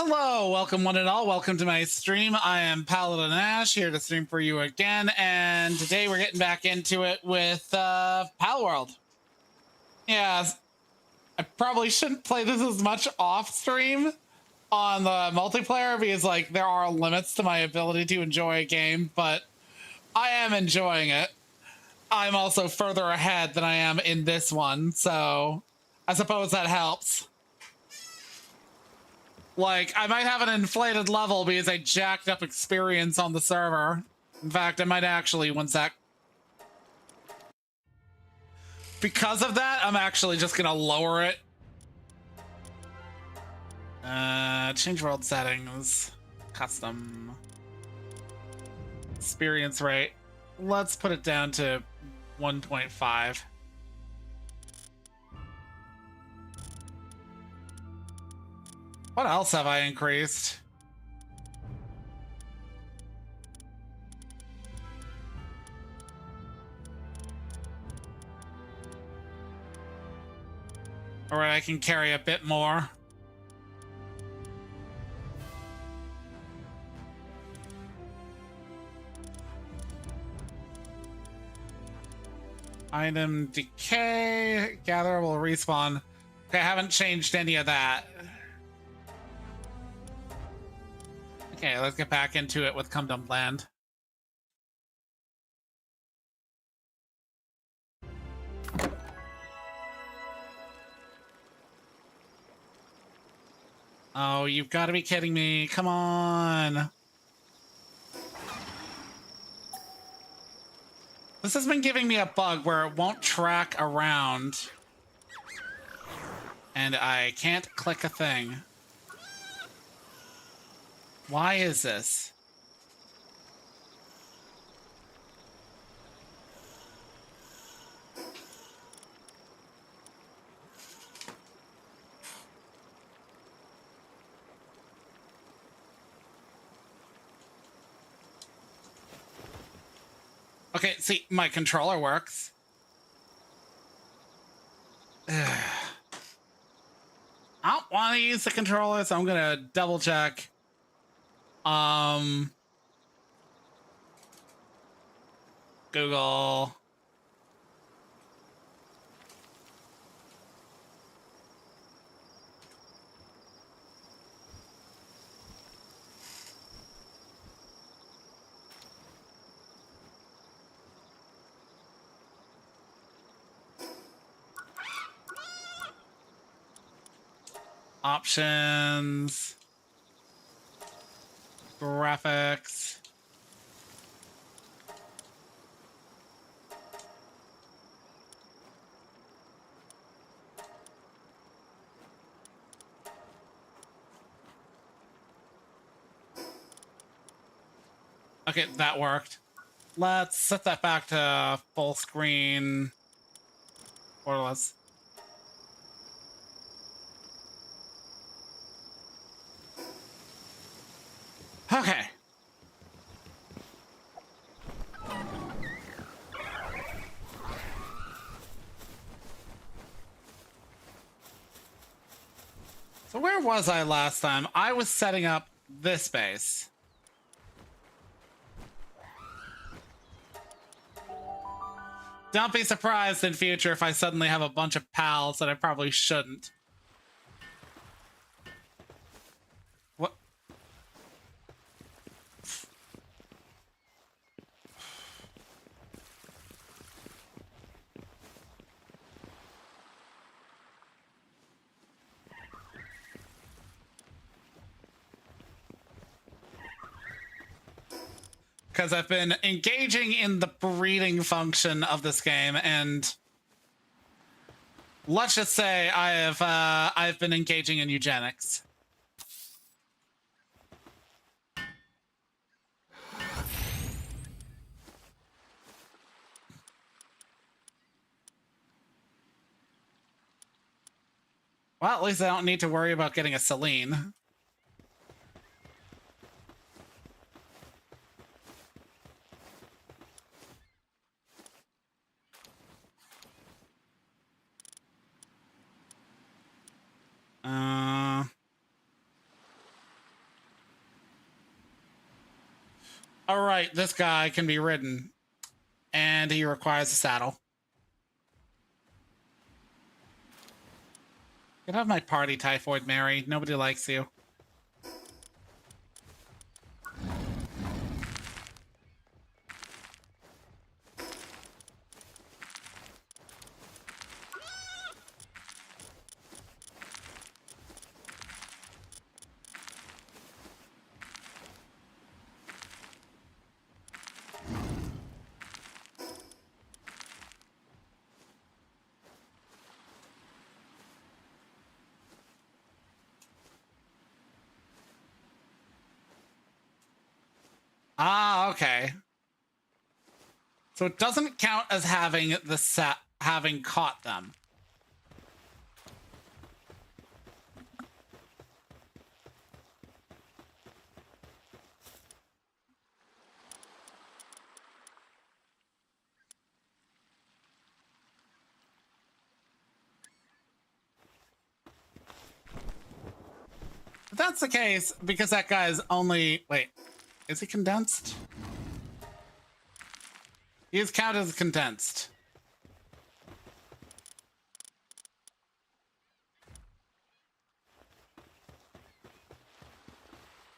Hello, welcome one and all. Welcome to my stream. I am Paladin Ashe here to stream for you again, and today we're getting back into it with Palworld. Yeah, I probably shouldn't play this as much off stream on the multiplayer because like there are limits to my ability to enjoy a game, but I am enjoying it. I'm also further ahead than I am in this one, so I suppose that helps. Like, I might have an inflated level because I jacked up experience on the server. In fact, I might actually, one sec. Because of that, I'm actually just gonna lower it. Change world settings. Custom. Experience rate. Let's put it down to 1.5. What else have I increased? All right, I can carry a bit more. Item decay, gather will respawn. Okay, I haven't changed any of that. Okay, let's get back into it with Cum Dum Land. Oh, you've got to be kidding me. Come on. This has been giving me a bug where it won't track around. And I can't click a thing. Why is this? Okay, see, my controller works. I don't want to use the controller, so I'm gonna double check. Google. Options. Graphics. Okay, that worked. Let's set that back to full screen. Borderless. Okay. So where was I last time? I was setting up this base. Don't be surprised in future if I suddenly have a bunch of pals that I probably shouldn't. What? Because I've been engaging in the breeding function of this game, and let's just say I've been engaging in eugenics. Well, at least I don't need to worry about getting a Celine. All right, this guy can be ridden, and he requires a saddle. Get out of my party, Typhoid Mary. Nobody likes you. Ah, okay. So it doesn't count as having having caught them. If that's the case, because that guy's only... Wait, is he condensed? He is counted as condensed.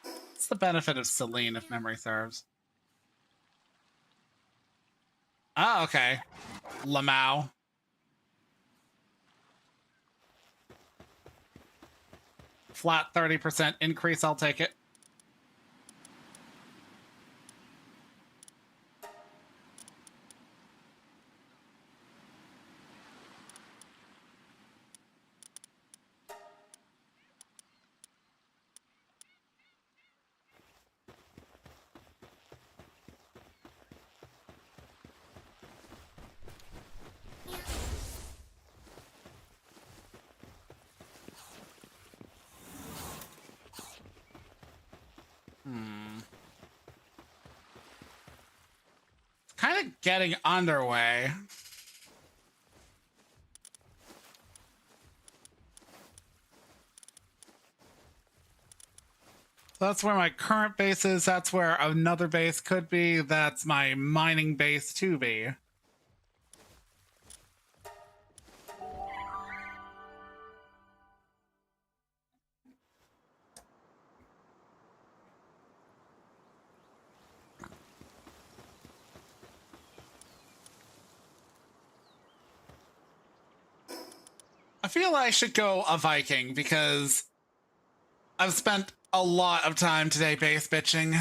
What's the benefit of Celine, if memory serves? Ah, okay. Lamau. Flat 30% increase, I'll take it. Kind of getting underway. That's where my current base is. That's where another base could be. That's my mining base to be. I feel I should go a Viking because I've spent a lot of time today base bitching.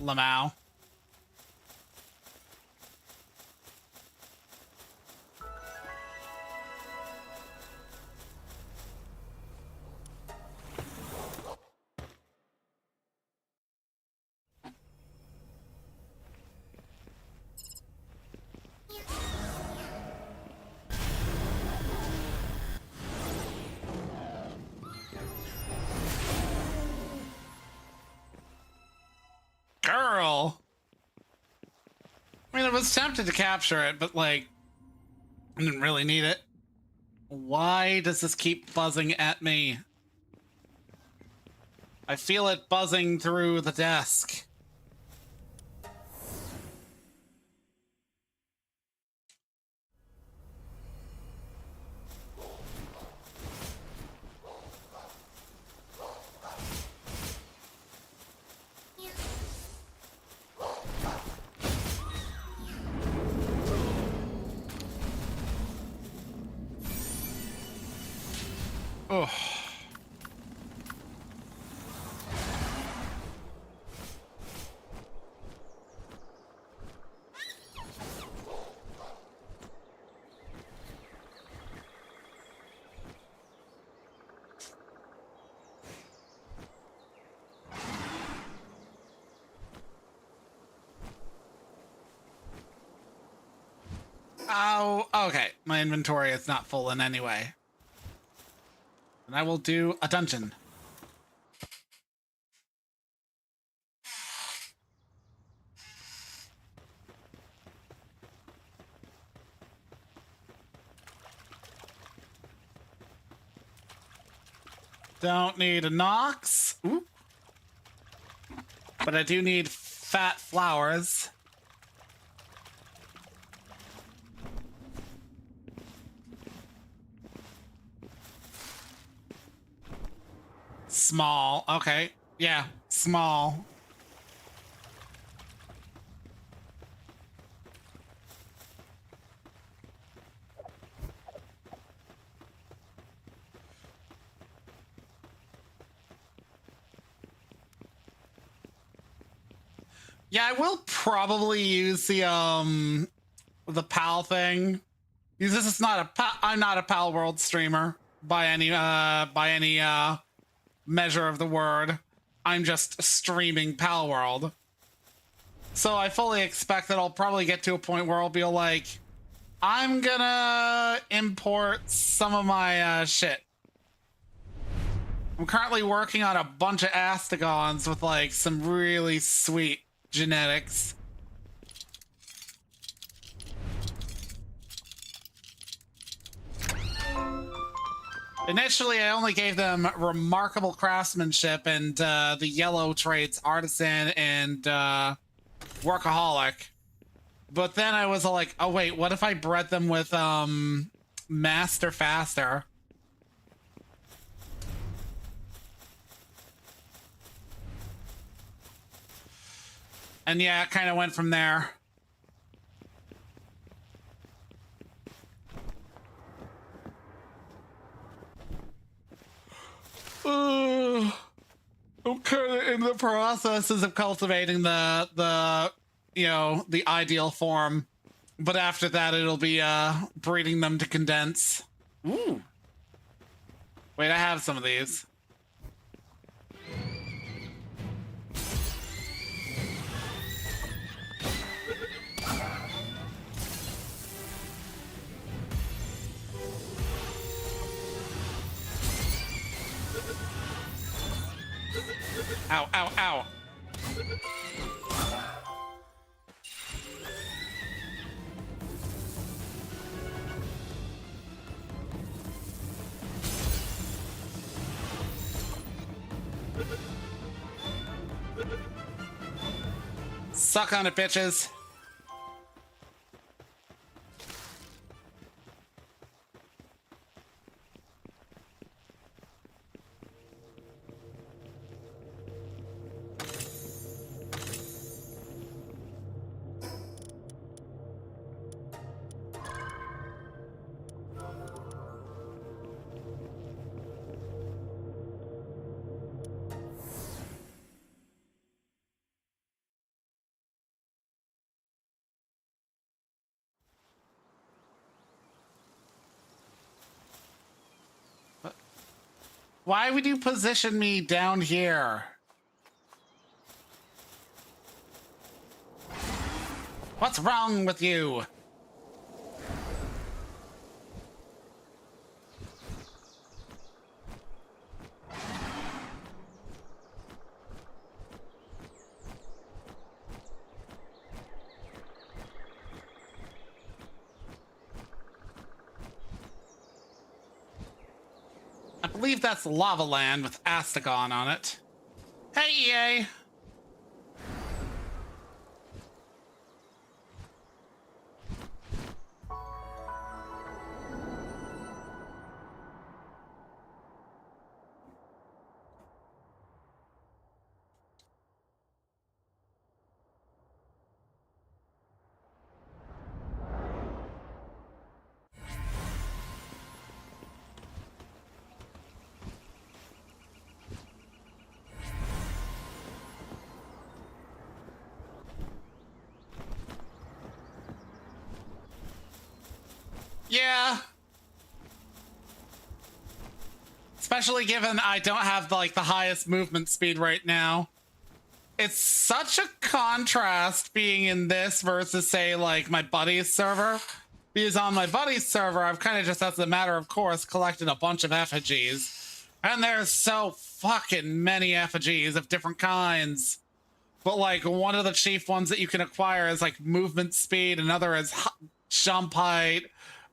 Lamau. Girl. I mean, I was tempted to capture it, but like, I didn't really need it. Why does this keep buzzing at me? I feel it buzzing through the desk. Oh. Oh, okay. My inventory is not full in any way. And I will do a dungeon. Don't need a Nox. Ooh. But I do need fat flowers. Small. Okay. Yeah, small. Yeah, I will probably use the PAL thing. Because this is not I'm not a Palworld streamer by any measure of the word. I'm just streaming Palworld. So I fully expect that I'll probably get to a point where I'll be like, I'm gonna import some of my shit. I'm currently working on a bunch of Astigons with like some really sweet genetics. Initially, I only gave them remarkable craftsmanship and the yellow traits, artisan and workaholic. But then I was like, oh wait, what if I bred them with master faster? And yeah, it kind of went from there. I'm kind of in the processes of cultivating the ideal form, but after that it'll be breeding them to condense. Ooh. Wait, I have some of these. Ow, ow, ow. Suck on it, bitches. Why would you position me down here? What's wrong with you? I believe that's Lava Land with Astagon on it. Hey, EA! Yeah. Especially given I don't have like the highest movement speed right now. It's such a contrast being in this versus say like my buddy's server. Because on my buddy's server, I've kind of just, as a matter of course, collected a bunch of effigies. And there's so fucking many effigies of different kinds. But like one of the chief ones that you can acquire is like movement speed, another is jump height,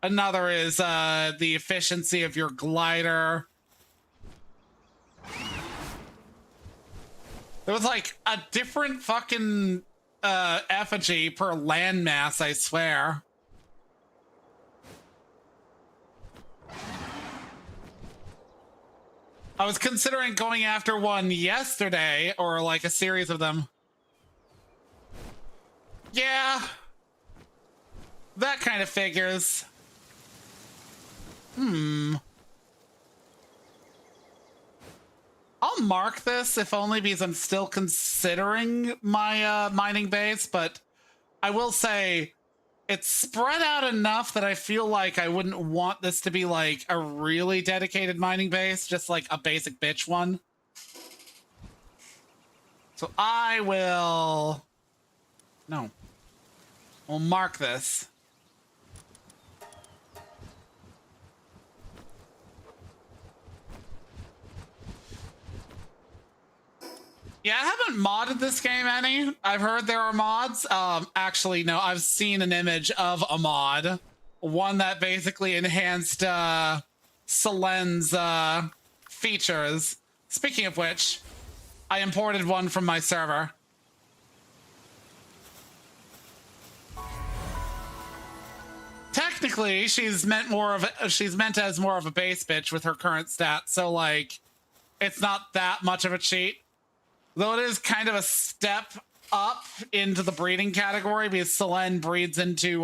another is the efficiency of your glider. There was like a different fucking effigy per landmass, I swear. I was considering going after one yesterday, or like a series of them. Yeah, that kind of figures. I'll mark this, if only because I'm still considering my mining base, but I will say it's spread out enough that I feel like I wouldn't want this to be like a really dedicated mining base, just like a basic bitch one. So I will... No. We'll mark this. Yeah, I haven't modded this game any. I've heard there are mods. Actually, no, I've seen an image of a mod. One that basically enhanced Selen's features. Speaking of which, I imported one from my server. Technically, she's meant as more of a base bitch with her current stats, so like it's not that much of a cheat. Though it is kind of a step up into the breeding category because Selen breeds into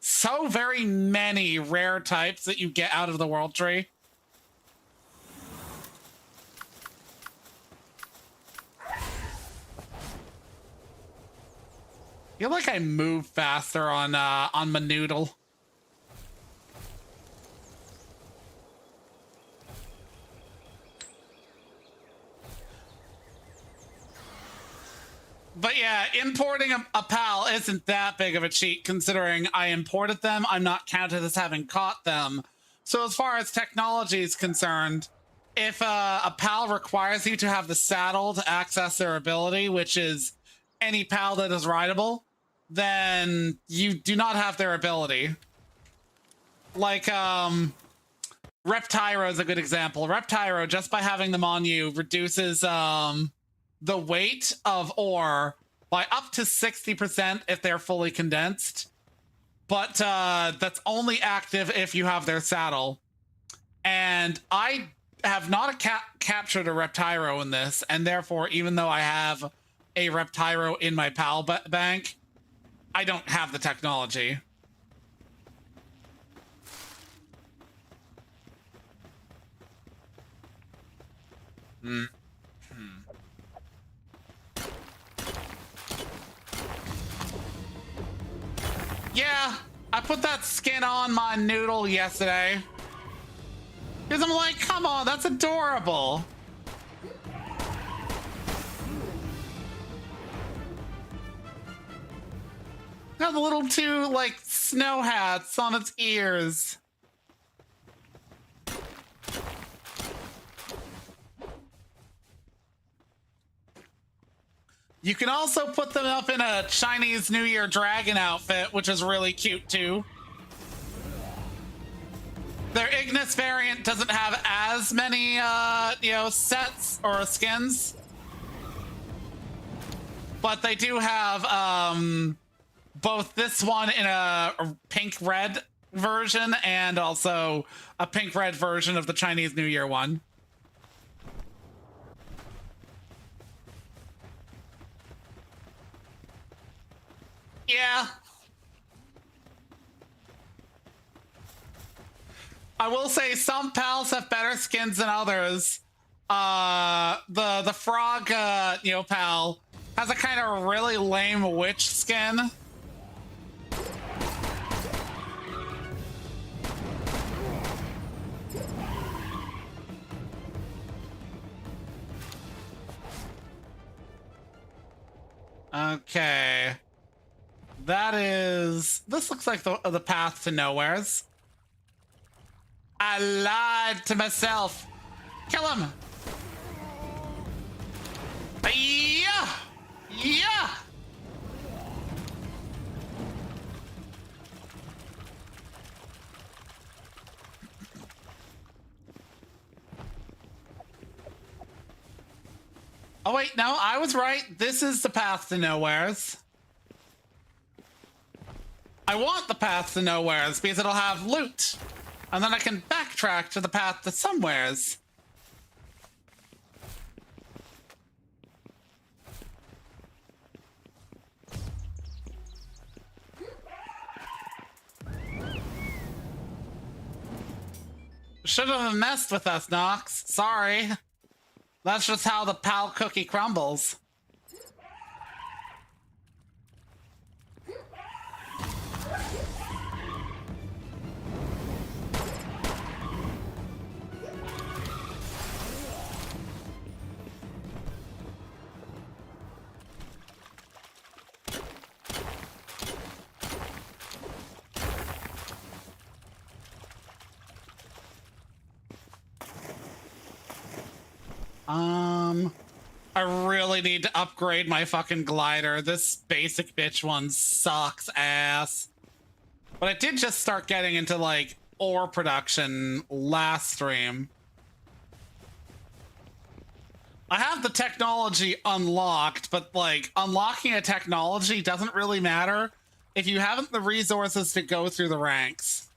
so very many rare types that you get out of the world tree. I feel like I move faster on my noodle. But yeah, importing a PAL isn't that big of a cheat considering I imported them. I'm not counted as having caught them. So as far as technology is concerned, if a PAL requires you to have the saddle to access their ability, which is any PAL that is rideable, then you do not have their ability. Like, Reptyro is a good example. Reptyro, just by having them on you, reduces the weight of ore by up to 60% if they're fully condensed. But that's only active if you have their saddle. And I have not captured a Reptyro in this, and therefore, even though I have a Reptyro in my PAL bank, I don't have the technology. Yeah, I put that skin on my noodle yesterday. Because I'm like, come on, that's adorable. Got the little two, like, snow hats on its ears. You can also put them up in a Chinese New Year dragon outfit, which is really cute too. Their Ignis variant doesn't have as many, sets or skins. But they do have, both this one in a pink-red version and also a pink-red version of the Chinese New Year one. Yeah. I will say some pals have better skins than others. The frog, pal has a kind of really lame witch skin. Okay. This looks like the path to nowheres. I lied to myself. Kill him. Yeah. Yeah. Oh wait, no, I was right. This is the path to nowheres. I want the path to nowheres because it'll have loot. And then I can backtrack to the path to somewheres. Should have messed with us, Nox. Sorry. That's just how the pal cookie crumbles. I really need to upgrade my fucking glider. This basic bitch one sucks ass. But I did just start getting into like ore production last stream. I have the technology unlocked, but like unlocking a technology doesn't really matter if you haven't the resources to go through the ranks.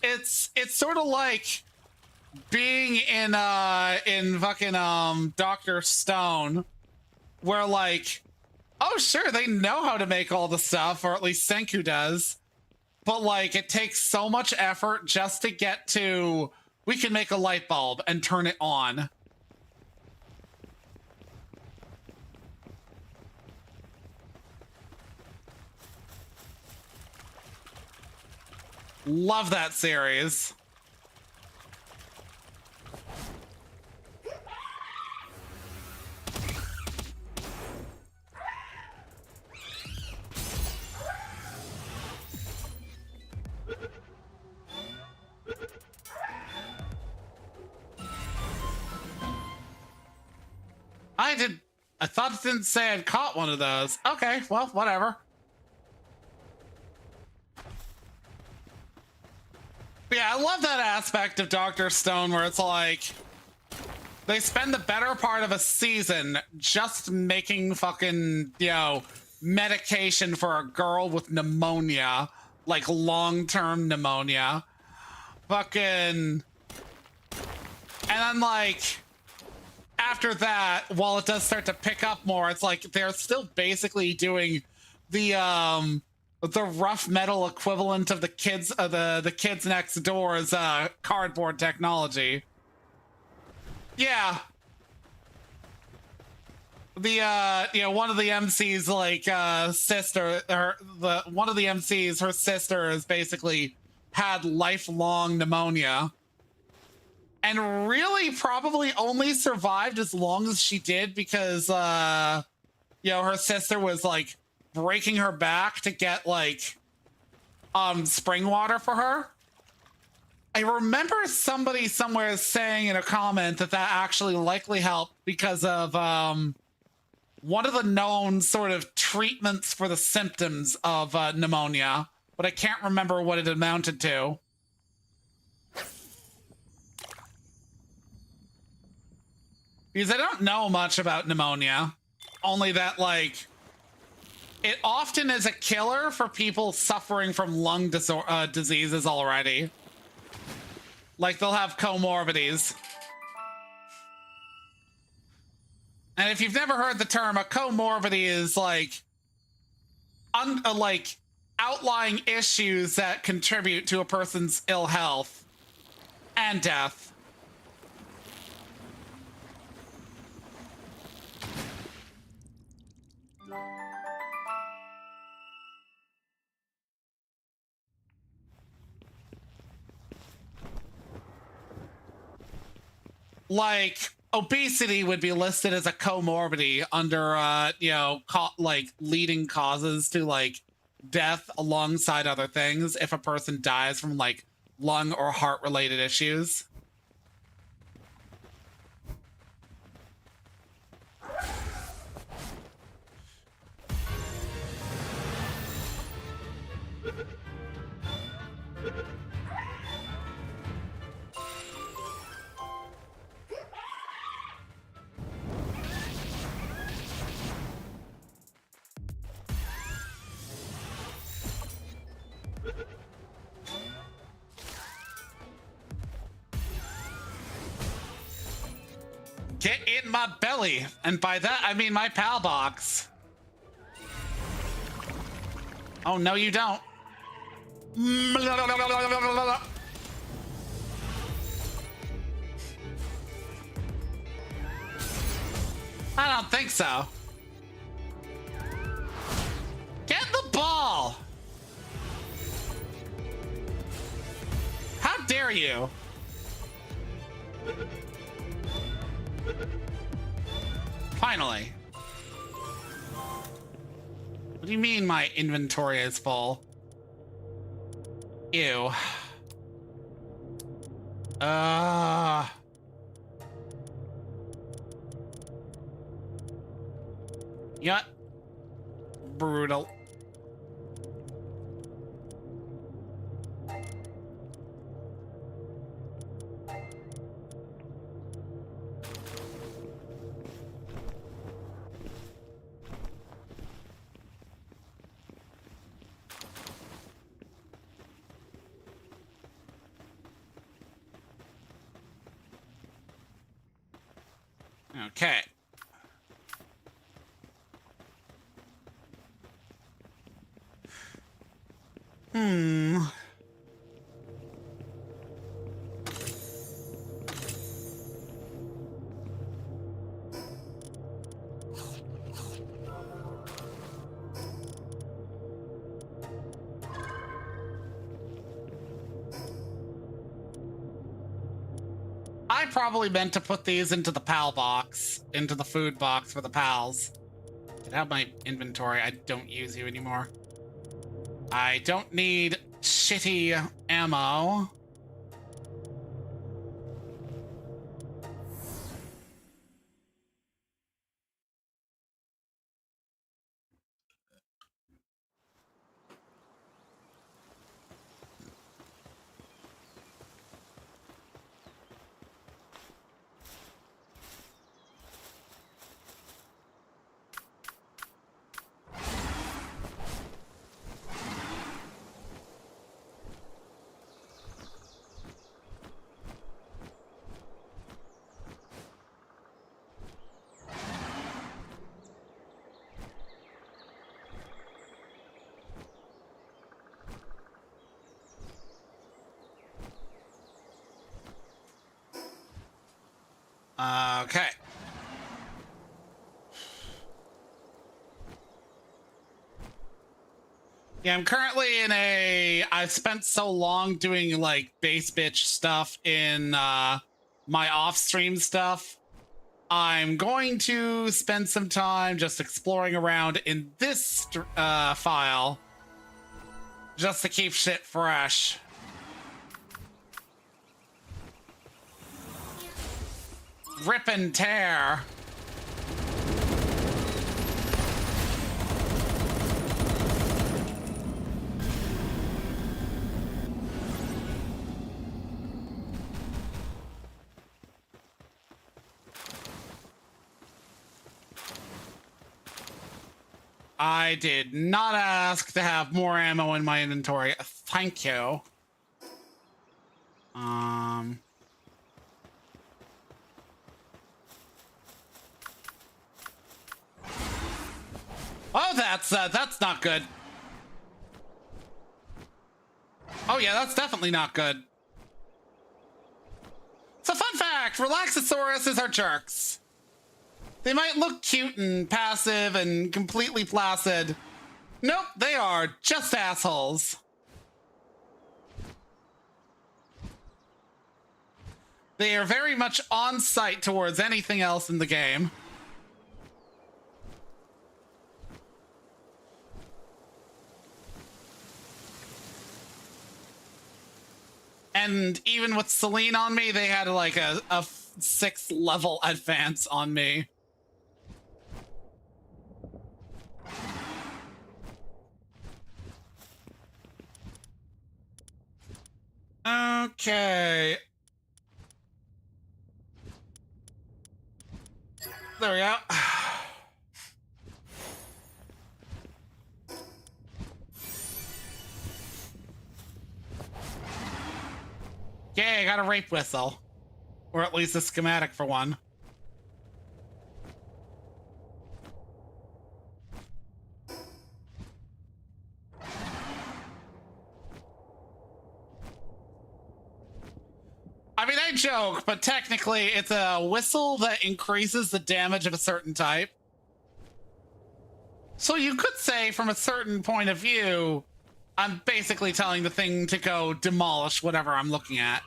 It's sort of like being in fucking Dr. Stone, where like, oh sure, they know how to make all the stuff, or at least Senku does, but like it takes so much effort just to get to, we can make a light bulb and turn it on. Love that series. I thought it didn't say I'd caught one of those. Okay, well, whatever. But yeah, I love that aspect of Dr. Stone where it's like they spend the better part of a season just making fucking, you know, medication for a girl with pneumonia, like long-term pneumonia. Fucking, and then like after that, while it does start to pick up more, it's like they're still basically doing the rough metal equivalent of the kids next door's cardboard technology. Yeah. The you know, one of the MC's like sister, one of the MC's, her sister has basically had lifelong pneumonia. And really probably only survived as long as she did because, you know, her sister was like breaking her back to get like spring water for her. I remember somebody somewhere saying in a comment that actually likely helped because of one of the known sort of treatments for the symptoms of pneumonia, but I can't remember what it amounted to. Because I don't know much about pneumonia, only that like it often is a killer for people suffering from lung diseases already. Like they'll have comorbidities. And if you've never heard the term, a comorbidity is like like outlying issues that contribute to a person's ill health and death. Like obesity would be listed as a comorbidity under you know, like leading causes to like death alongside other things if a person dies from like lung or heart related issues. Get in my belly, and by that I mean my pal box. Oh no, you don't. I don't think so. Get the ball! How dare you? Finally. What do you mean my inventory is full? Ew. Yeah. Brutal. Okay. I probably meant to put these into the pal box, into the food box for the pals. Get out my inventory. I don't use you anymore. I don't need shitty ammo. Okay. Yeah, I'm currently in a... I've spent so long doing, like, base bitch stuff in my off-stream stuff. I'm going to spend some time just exploring around in this file just to keep shit fresh. Rip and tear. I did not ask to have more ammo in my inventory. Thank you. Oh, that's not good. Oh yeah, that's definitely not good. So fun fact, Relaxosauruses are jerks. They might look cute and passive and completely placid. Nope, they are just assholes. They are very much on site towards anything else in the game. And even with Celine on me, they had like a 6th level advance on me. Okay. There we go. Yay, I got a rape whistle. Or at least a schematic for one. I mean, I joke, but technically it's a whistle that increases the damage of a certain type. So you could say, from a certain point of view, I'm basically telling the thing to go demolish whatever I'm looking at.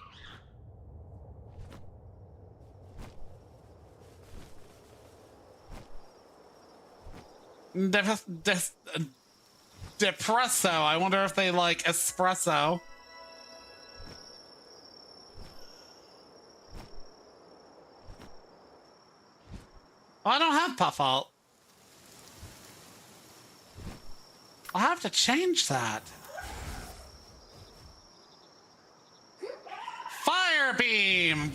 Depresso. I wonder if they like espresso. Oh, I don't have puff alt. I'll have to change that. Fire beam.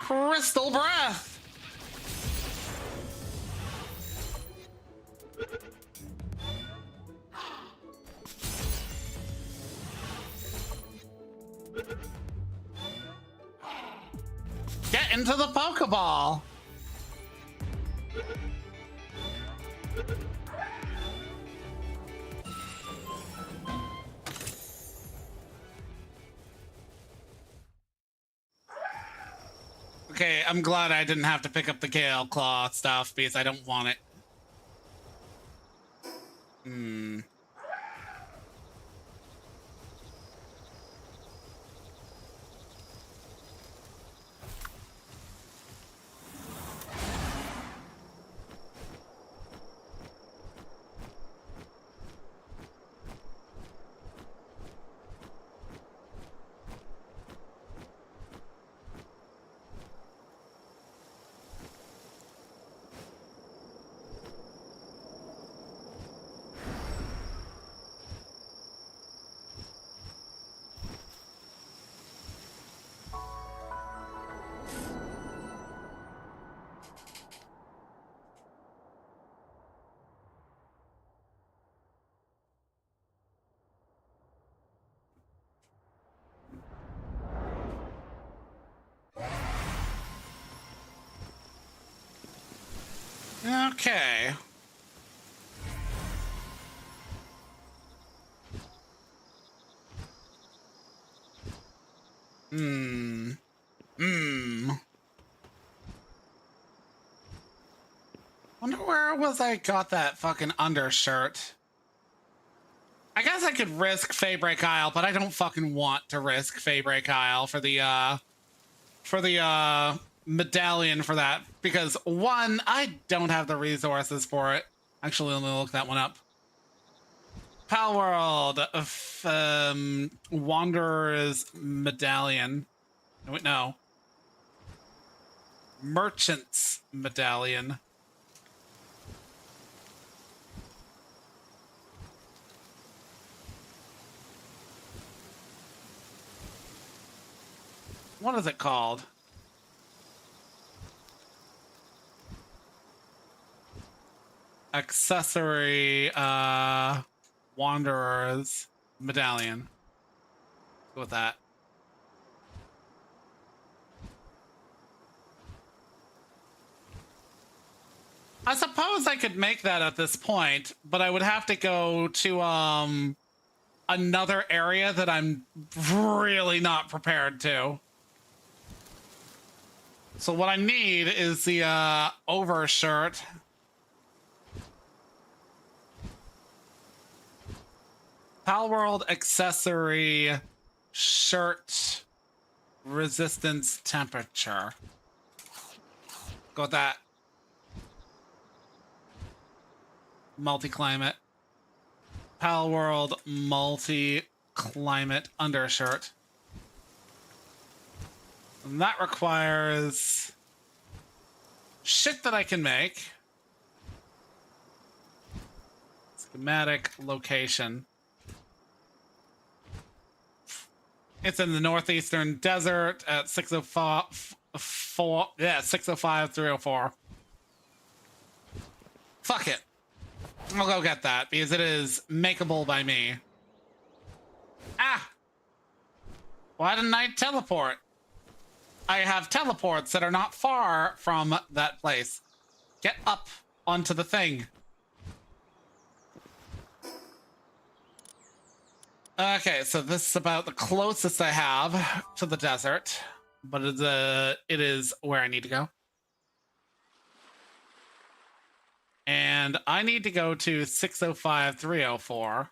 Crystal breath. Get into the Pokeball. Okay, I'm glad I didn't have to pick up the Gale Claw stuff because I don't want it. Okay. Wonder where was I got that fucking undershirt. I guess I could risk Faybreak Isle, but I don't fucking want to risk Faybreak Isle for the medallion for that, because one, I don't have the resources for it. Actually, let me look that one up. Palworld Wanderer's Medallion. No. Merchant's Medallion. What is it called? Accessory Wanderer's Medallion. Go with that. I suppose I could make that at this point, but I would have to go to another area that I'm really not prepared to. So what I need is the overshirt. Palworld accessory shirt resistance temperature. Go with that. multi-climate. Palworld multi-climate undershirt. And that requires shit that I can make. Schematic location. It's in the northeastern desert at 605 304. Fuck it. I'll go get that because it is makeable by me. Ah! Why didn't I teleport? I have teleports that are not far from that place. Get up onto the thing. Okay, so this is about the closest I have to the desert, but it is where I need to go. And I need to go to 605 304.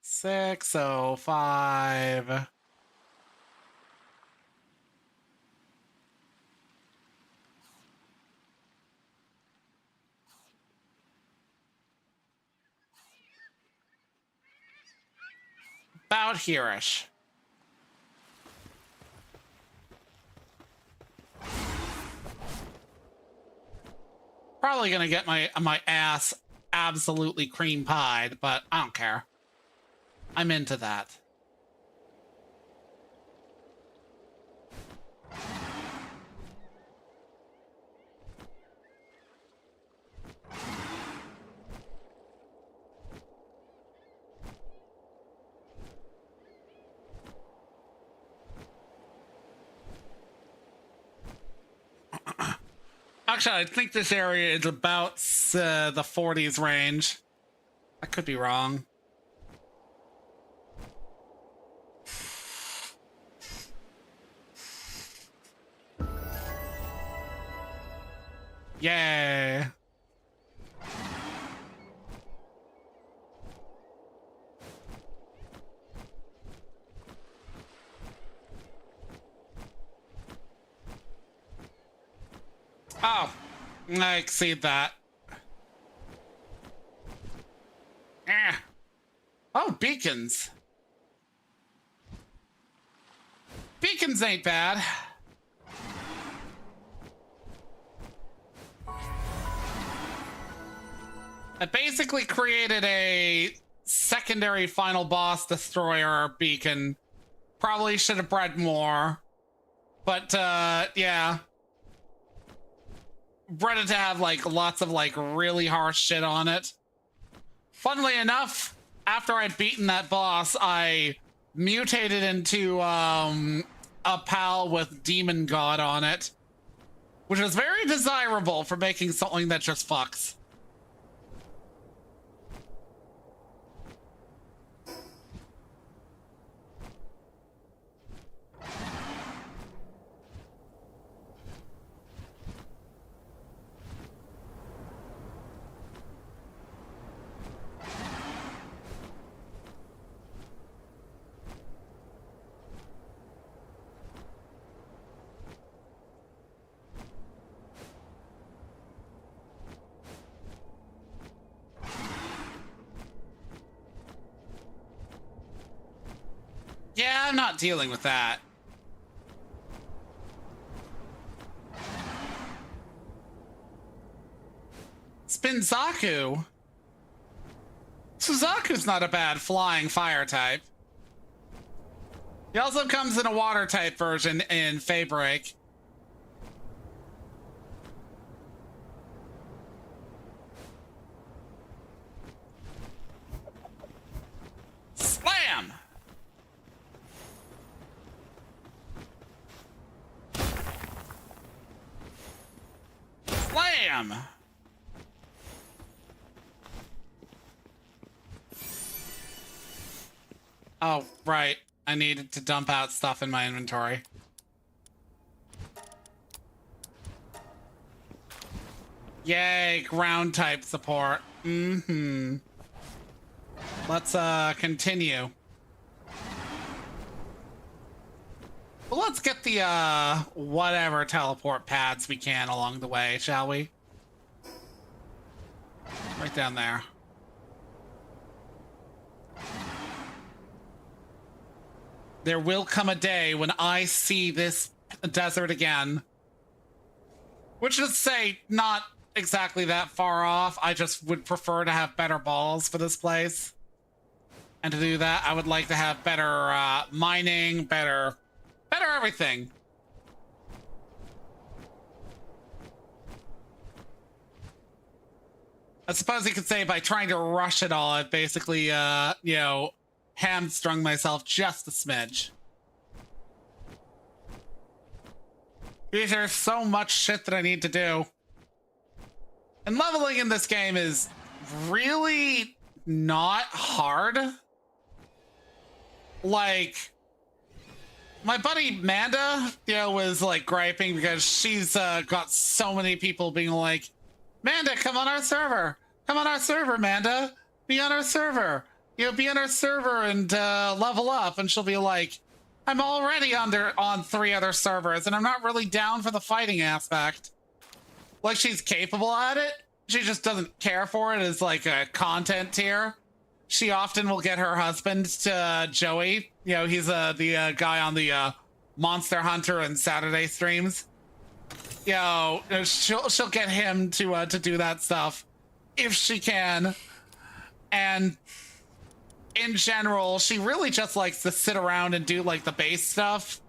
605. About here-ish. Probably gonna get my ass absolutely cream pied, but I don't care. I'm into that. Actually, I think this area is about the 40s range. I could be wrong. Yay. Oh, I exceed that. Eh. Oh, beacons. Beacons ain't bad. I basically created a secondary final boss destroyer beacon. Probably should have bred more. But, yeah. Bred it to have, like, lots of, like, really harsh shit on it. Funnily enough, after I'd beaten that boss, I mutated into, a pal with Demon God on it. Which was very desirable for making something that just fucks. Yeah, I'm not dealing with that. Spinzaku? Suzaku's not a bad flying fire type. He also comes in a water type version in Faybreak. Slam! Slam! Oh, right. I needed to dump out stuff in my inventory. Yay, ground type support. Mm-hmm. Let's, continue. Well, let's get the whatever teleport pads we can along the way, shall we? Right down there. There will come a day when I see this desert again. Which is to say, not exactly that far off. I just would prefer to have better balls for this place. And to do that, I would like to have better mining, better everything. I suppose you could say by trying to rush it all, I've basically, you know, hamstrung myself just a smidge. Because there's so much shit that I need to do. And leveling in this game is really not hard. Like, my buddy Manda, you know, was like griping because she's got so many people being like, Manda, come on our server. Come on our server, Manda. Be on our server. You know, be on our server and level up. And she'll be like, I'm already on 3 other servers and I'm not really down for the fighting aspect. Like, she's capable at it. She just doesn't care for it as like a content tier. She often will get her husband to Joey. You know, he's the guy on the Monster Hunter and Saturday streams. You know, she'll get him to do that stuff if she can. And in general, she really just likes to sit around and do like the base stuff.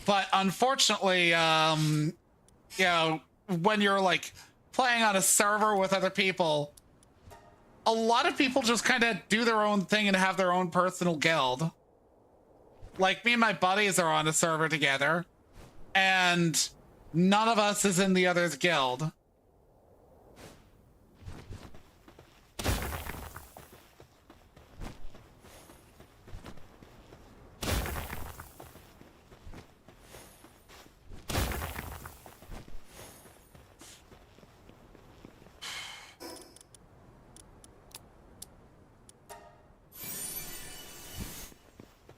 But unfortunately, you know, when you're like playing on a server with other people, a lot of people just kind of do their own thing and have their own personal guild. Like, me and my buddies are on a server together, and none of us is in the other's guild.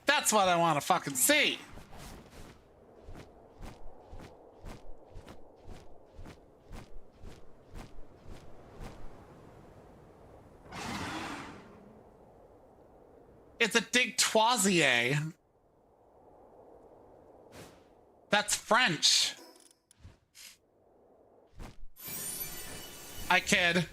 That's what I want to fucking see. It's a Digtoisier. That's French. I kid.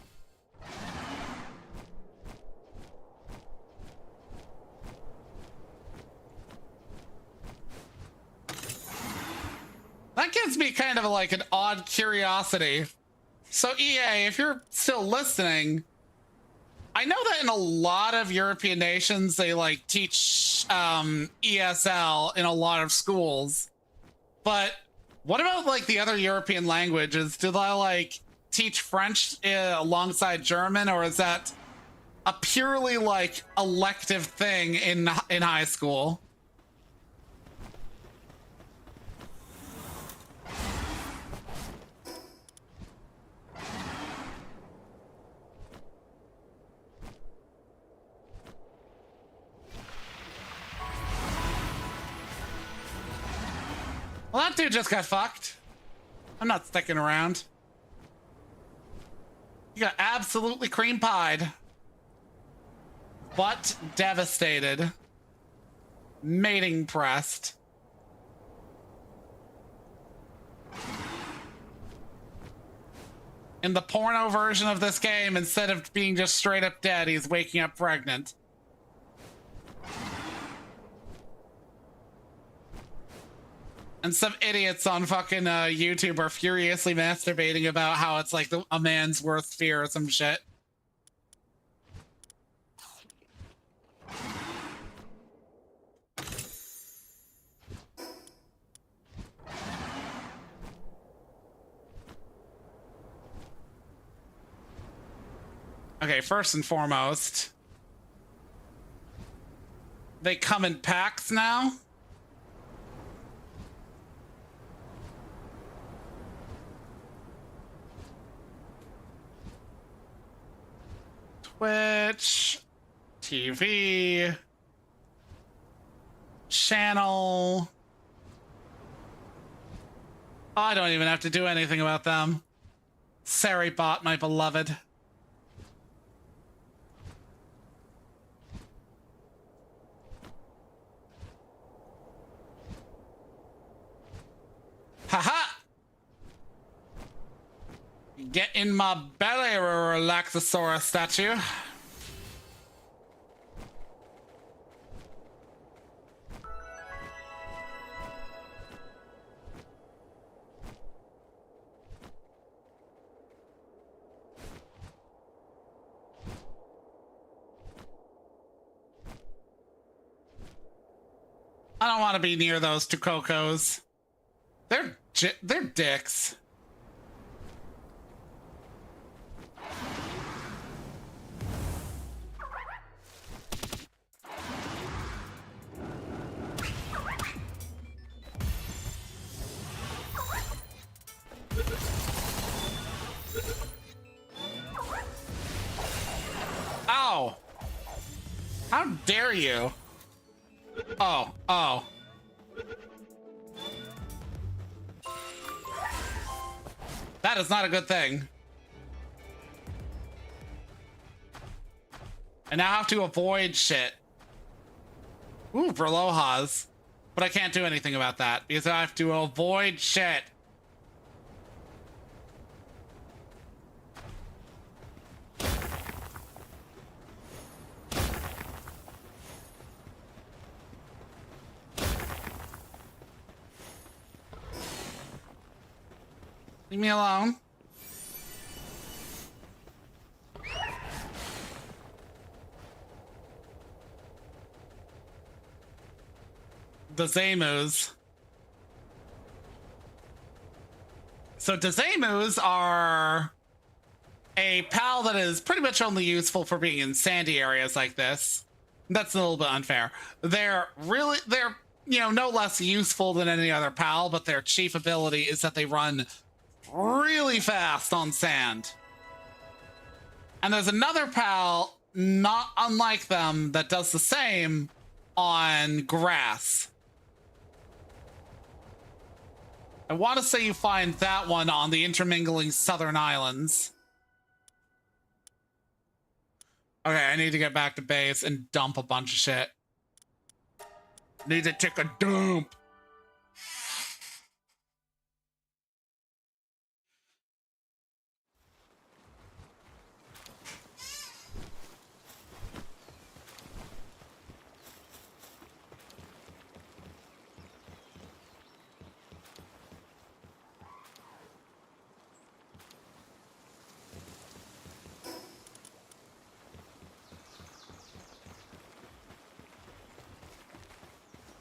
That gives me kind of like an odd curiosity. So EA, if you're still listening, I know that in a lot of European nations, they like teach ESL in a lot of schools. But what about like the other European languages? Do they like teach French alongside German, or is that a purely like elective thing in high school? Well, that dude just got fucked. I'm not sticking around. You got absolutely cream pied. Butt devastated. Mating pressed. In the porno version of this game, instead of being just straight up dead, he's waking up pregnant. And some idiots on fucking YouTube are furiously masturbating about how it's like a man's worst fear or some shit. Okay, first and foremost, they come in packs now. Twitch, TV, Channel. I don't even have to do anything about them. Saribot, my beloved. Haha! Get in my belly, Relaxosaurus statue. I don't want to be near those two Cocos. They're dicks. Ow! How dare you? Oh. That is not a good thing. And now I have to avoid shit. Ooh, Berlohas. But I can't do anything about that because I have to avoid shit. Leave me alone. The Zamus. So Dazamus are a pal that is pretty much only useful for being in sandy areas like this. That's a little bit unfair. They're you know, no less useful than any other pal, but their chief ability is that they run really fast on sand. And there's another pal not unlike them that does the same on grass. I want to say you find that one on the intermingling southern islands. Okay, I need to get back to base and dump a bunch of shit. Need to take a dump.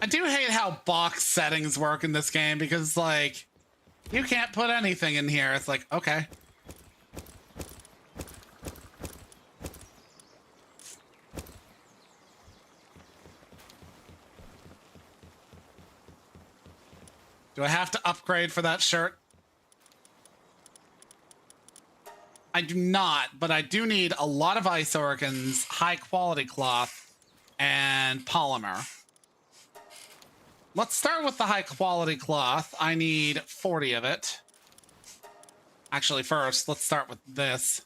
I do hate how box settings work in this game because, like, you can't put anything in here. It's like, okay. Do I have to upgrade for that shirt? I do not, but I do need a lot of ice organs, high quality cloth, and polymer. Let's start with the high quality cloth. I need 40 of it. Actually, first, let's start with this.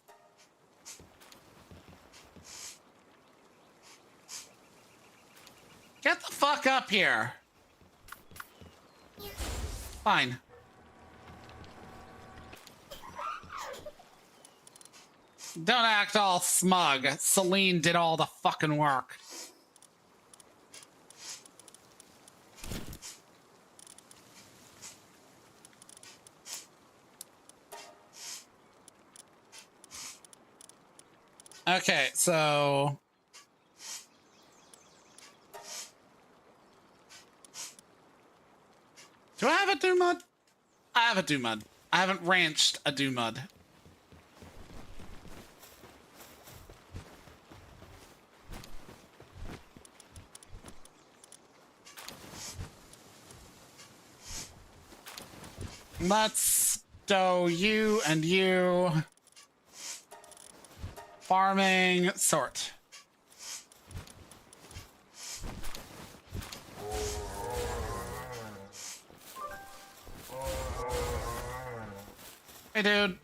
Get the fuck up here. Fine. Don't act all smug. Celine did all the fucking work. Okay, so... do I have a Doomud? I have a Doomud. I haven't ranched a Doomud. Let's stow you and you. Farming, sort. Hey, dude.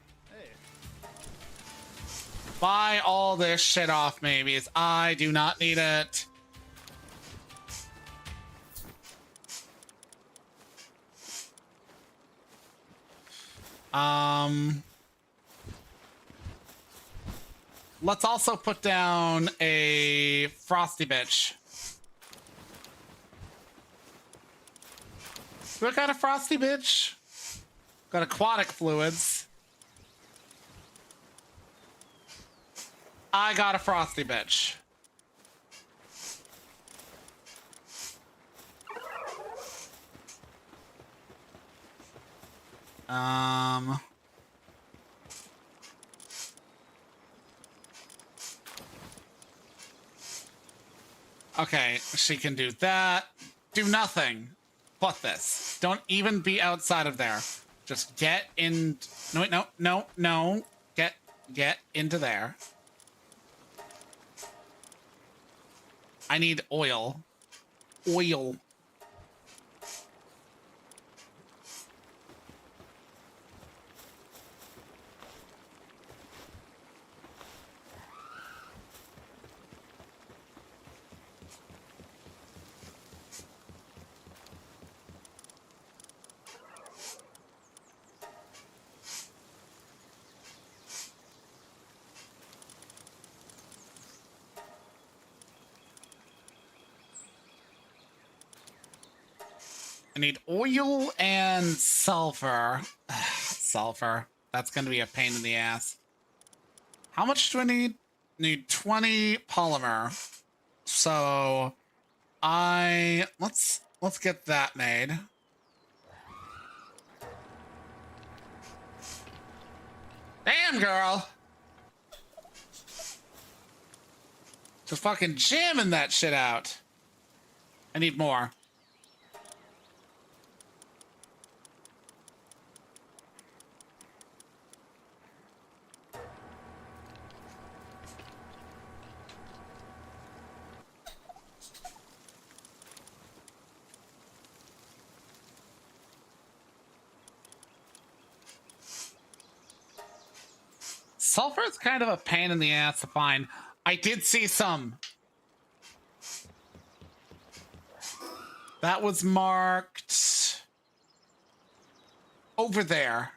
Buy all this shit off me because I do not need it. Let's also put down a frosty bitch. Do I got a frosty bitch? Got aquatic fluids. I got a frosty bitch. Okay, she can do that. Do nothing but this. Don't even be outside of there. Just get in. No, wait, no. Get into there. I need oil. Oil. I need oil and sulfur. Sulfur. That's going to be a pain in the ass. How much do I need? Need 20 polymer. So let's get that made. Damn, girl. Just fucking jamming that shit out. I need more. Sulfur is kind of a pain in the ass to find. I did see some. That was marked over there.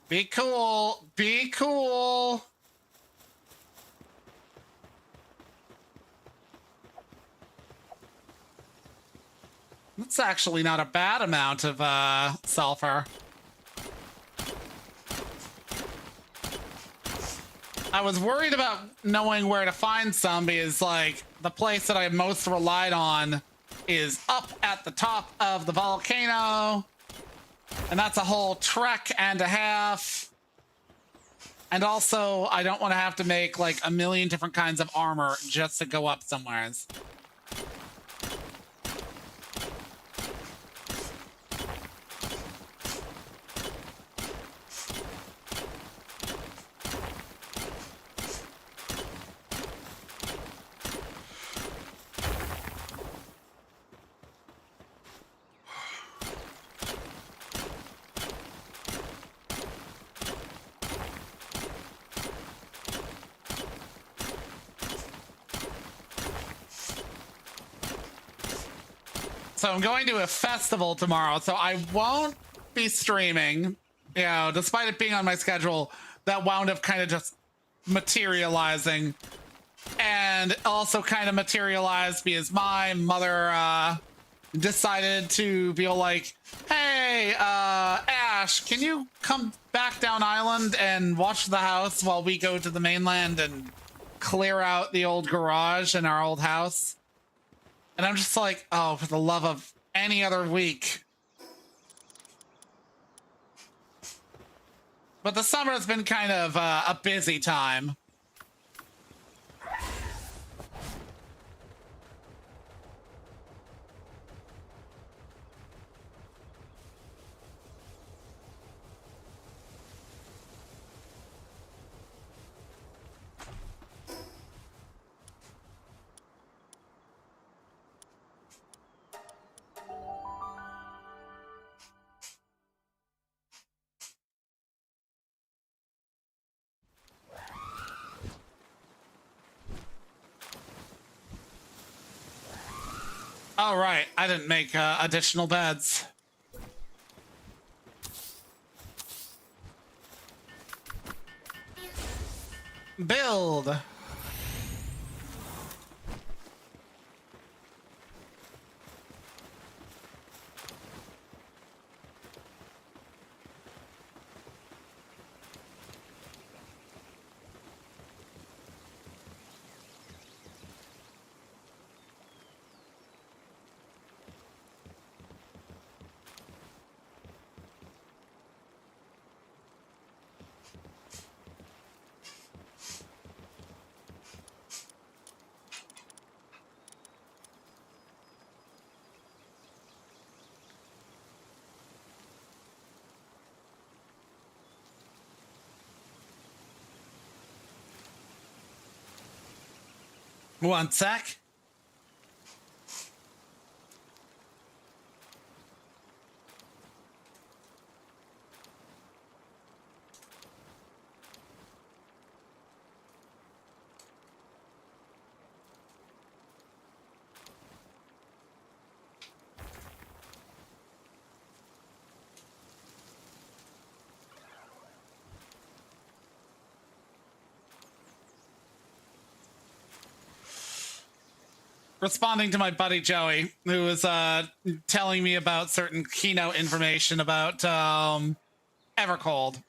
Be cool. Be cool. That's actually not a bad amount of sulfur. I was worried about knowing where to find some because, like, the place that I most relied on is up at the top of the volcano. And that's a whole trek and a half. And also, I don't want to have to make, like, a million different kinds of armor just to go up somewhere. So I'm going to a festival tomorrow, so I won't be streaming. You know, despite it being on my schedule, that wound up kind of just materializing. And also kind of materialized because my mother decided to be like, hey, Ash, can you come back down island and watch the house while we go to the mainland and clear out the old garage in our old house? And I'm just like, oh, for the love of any other week. But the summer has been kind of a busy time. Oh, right. I didn't make additional beds. Build. One sec. Responding to my buddy Joey, who was telling me about certain keynote information about Evercold.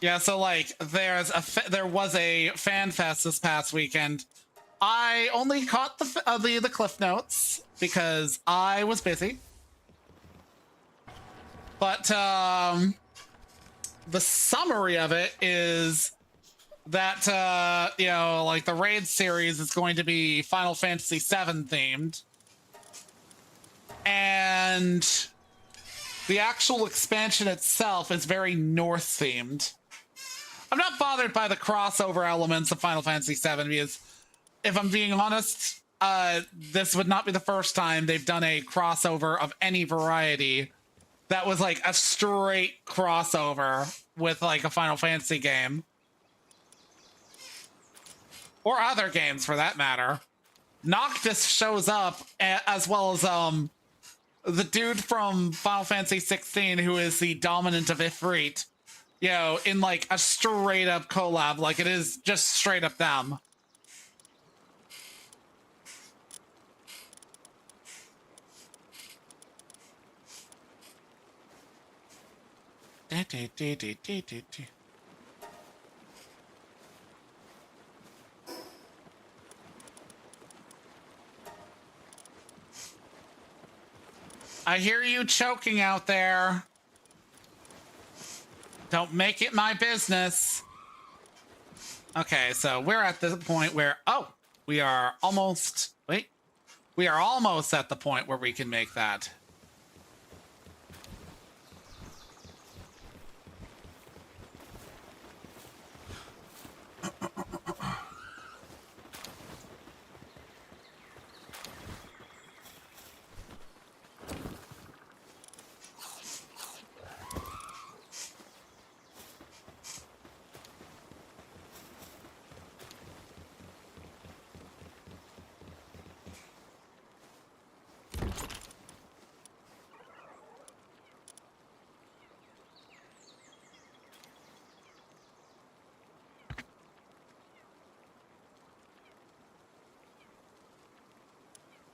Yeah, so like there was a fan fest this past weekend. I only caught the cliff notes because I was busy. But the summary of it is that you know, like the raid series is going to be Final Fantasy VII themed, and the actual expansion itself is very North themed. I'm not bothered by the crossover elements of Final Fantasy VII because, if I'm being honest, this would not be the first time they've done a crossover of any variety that was like a straight crossover with like a Final Fantasy game. Or other games, for that matter. Noctis shows up, as well as the dude from Final Fantasy 16, who is the dominant of Ifrit, you know, in like a straight up collab, like it is just straight up them. I hear you choking out there. Don't make it my business. Okay, so we're at the point where, oh, we are almost, wait, we are almost at the point where we can make that.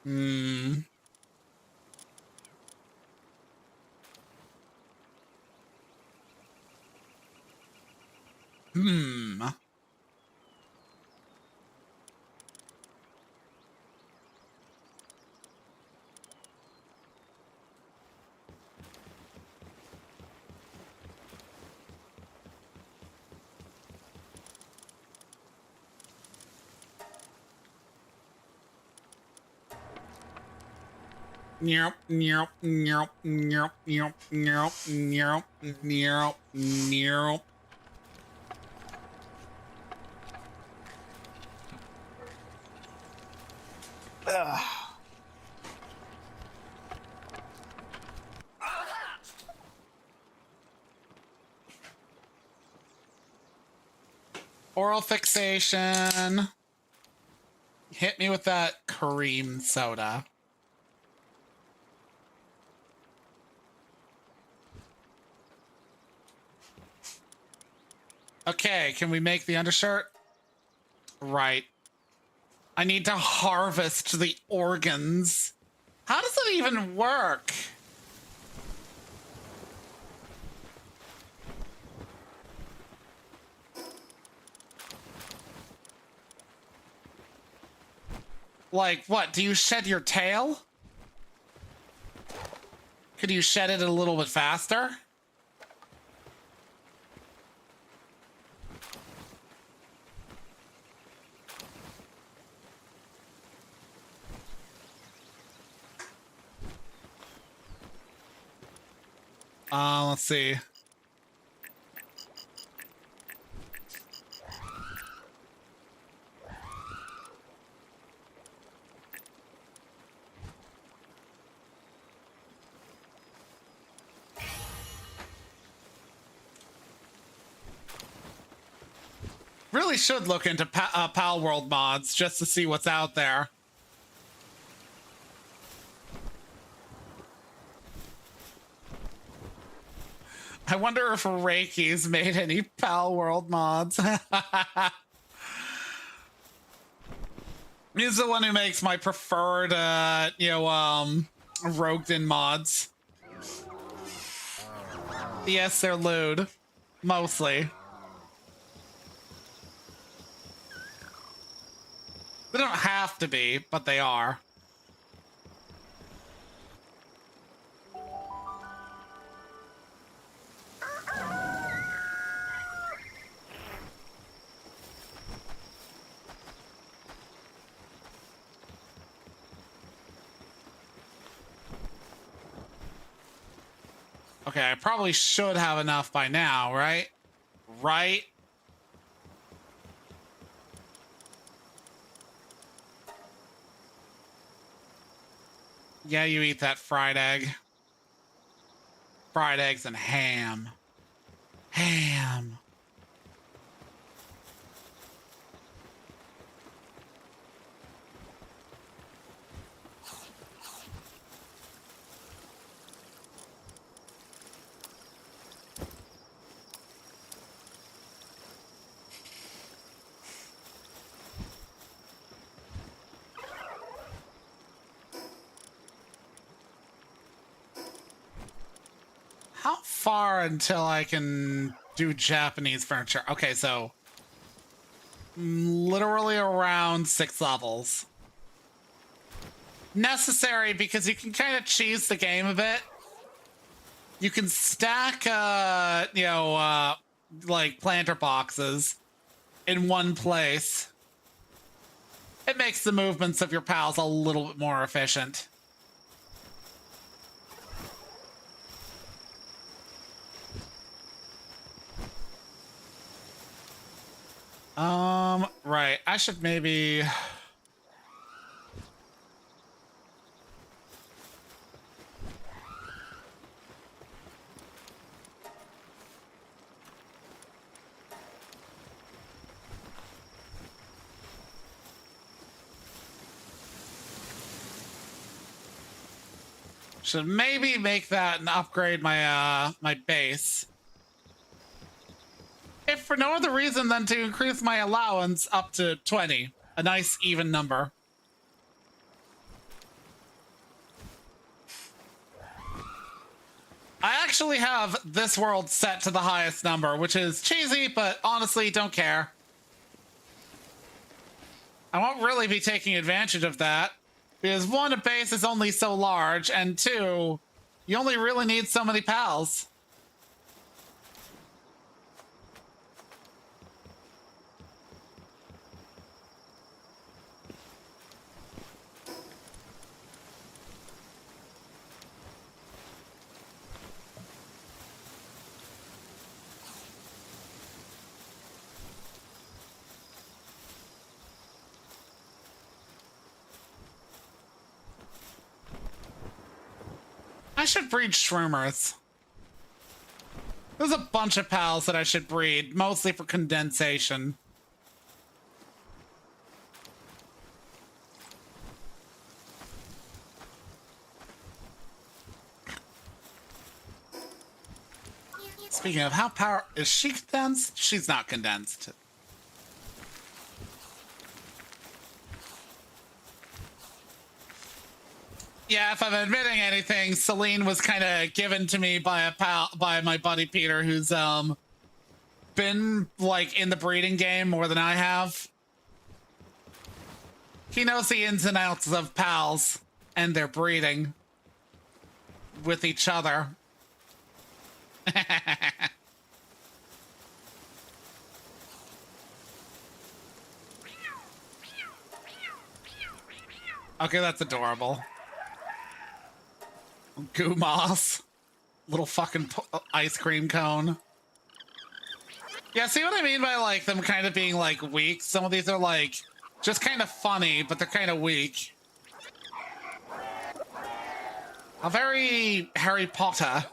Hmm. Nyerp, nyerp, nyerp, nyerp, nyerp, nyerp, nyerp, nyerp, nyerp. Oral fixation. Hit me with that cream soda. Okay, can we make the undershirt? Right. I need to harvest the organs. How does it even work? Like, what? Do you shed your tail? Could you shed it a little bit faster? Let's see. Really should look into Palworld mods just to see what's out there. I wonder if Reiki's made any Palworld mods. He's the one who makes my preferred, Roguedin mods. Yes, they're lewd. Mostly. They don't have to be, but they are. Okay, I probably should have enough by now, right? Right? Yeah, you eat that fried egg. Fried eggs and ham. Ham. How far until I can do Japanese furniture? Okay, so literally around 6 levels. Necessary because you can kind of cheese the game a bit. You can stack, like planter boxes in one place. It makes the movements of your pals a little bit more efficient. Right. I should maybe... Should maybe make that and upgrade my, my base. If for no other reason than to increase my allowance up to 20. A nice even number. I actually have this world set to the highest number, which is cheesy, but honestly, don't care. I won't really be taking advantage of that, because 1, a base is only so large, and 2, you only really need so many pals. I should breed shroomers. There's a bunch of pals that I should breed, mostly for condensation. Speaking of, how power is she condensed? She's not condensed. Yeah, if I'm admitting anything, Celine was kind of given to me by by my buddy Peter, who's been like in the breeding game more than I have. He knows the ins and outs of pals and their breeding with each other. Okay, that's adorable. Goomoss. Little fucking ice cream cone. Yeah, see what I mean by like them kind of being like weak? Some of these are like just kind of funny, but they're kind of weak. A very Harry Potter.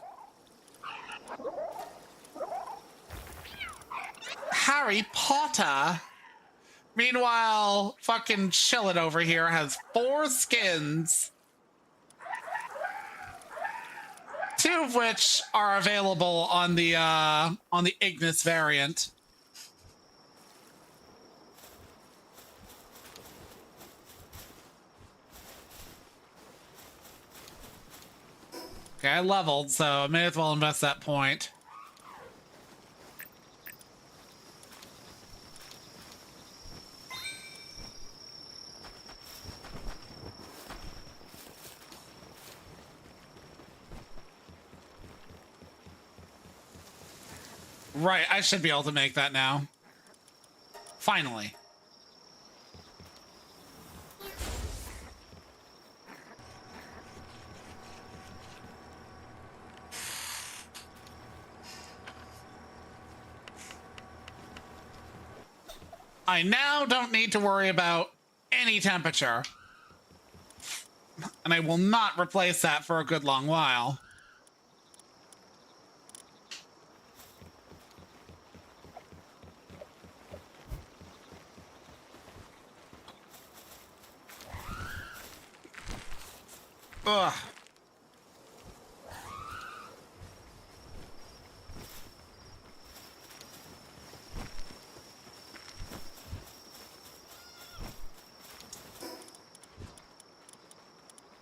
Harry Potter? Meanwhile, fucking Chillin' over here has 4 skins. 2 of which are available on the Ignis variant. Okay, I leveled, so I may as well invest that point. Right, I should be able to make that now. Finally. I now don't need to worry about any temperature. And I will not replace that for a good long while. Ugh.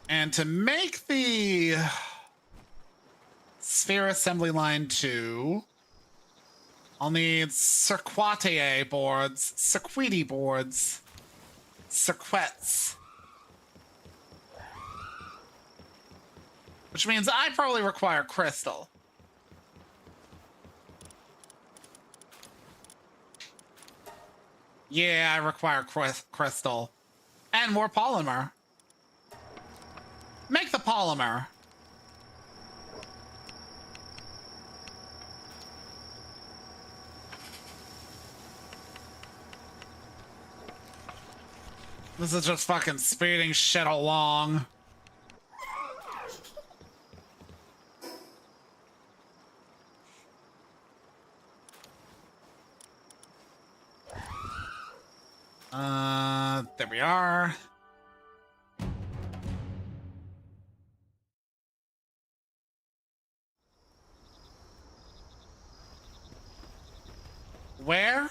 And to make the sphere assembly line 2, I'll need circuitier boards, circuity boards, circuits. Which means I probably require crystal. Yeah, I require crystal. And more polymer. Make the polymer. This is just fucking speeding shit along. There we are. Where?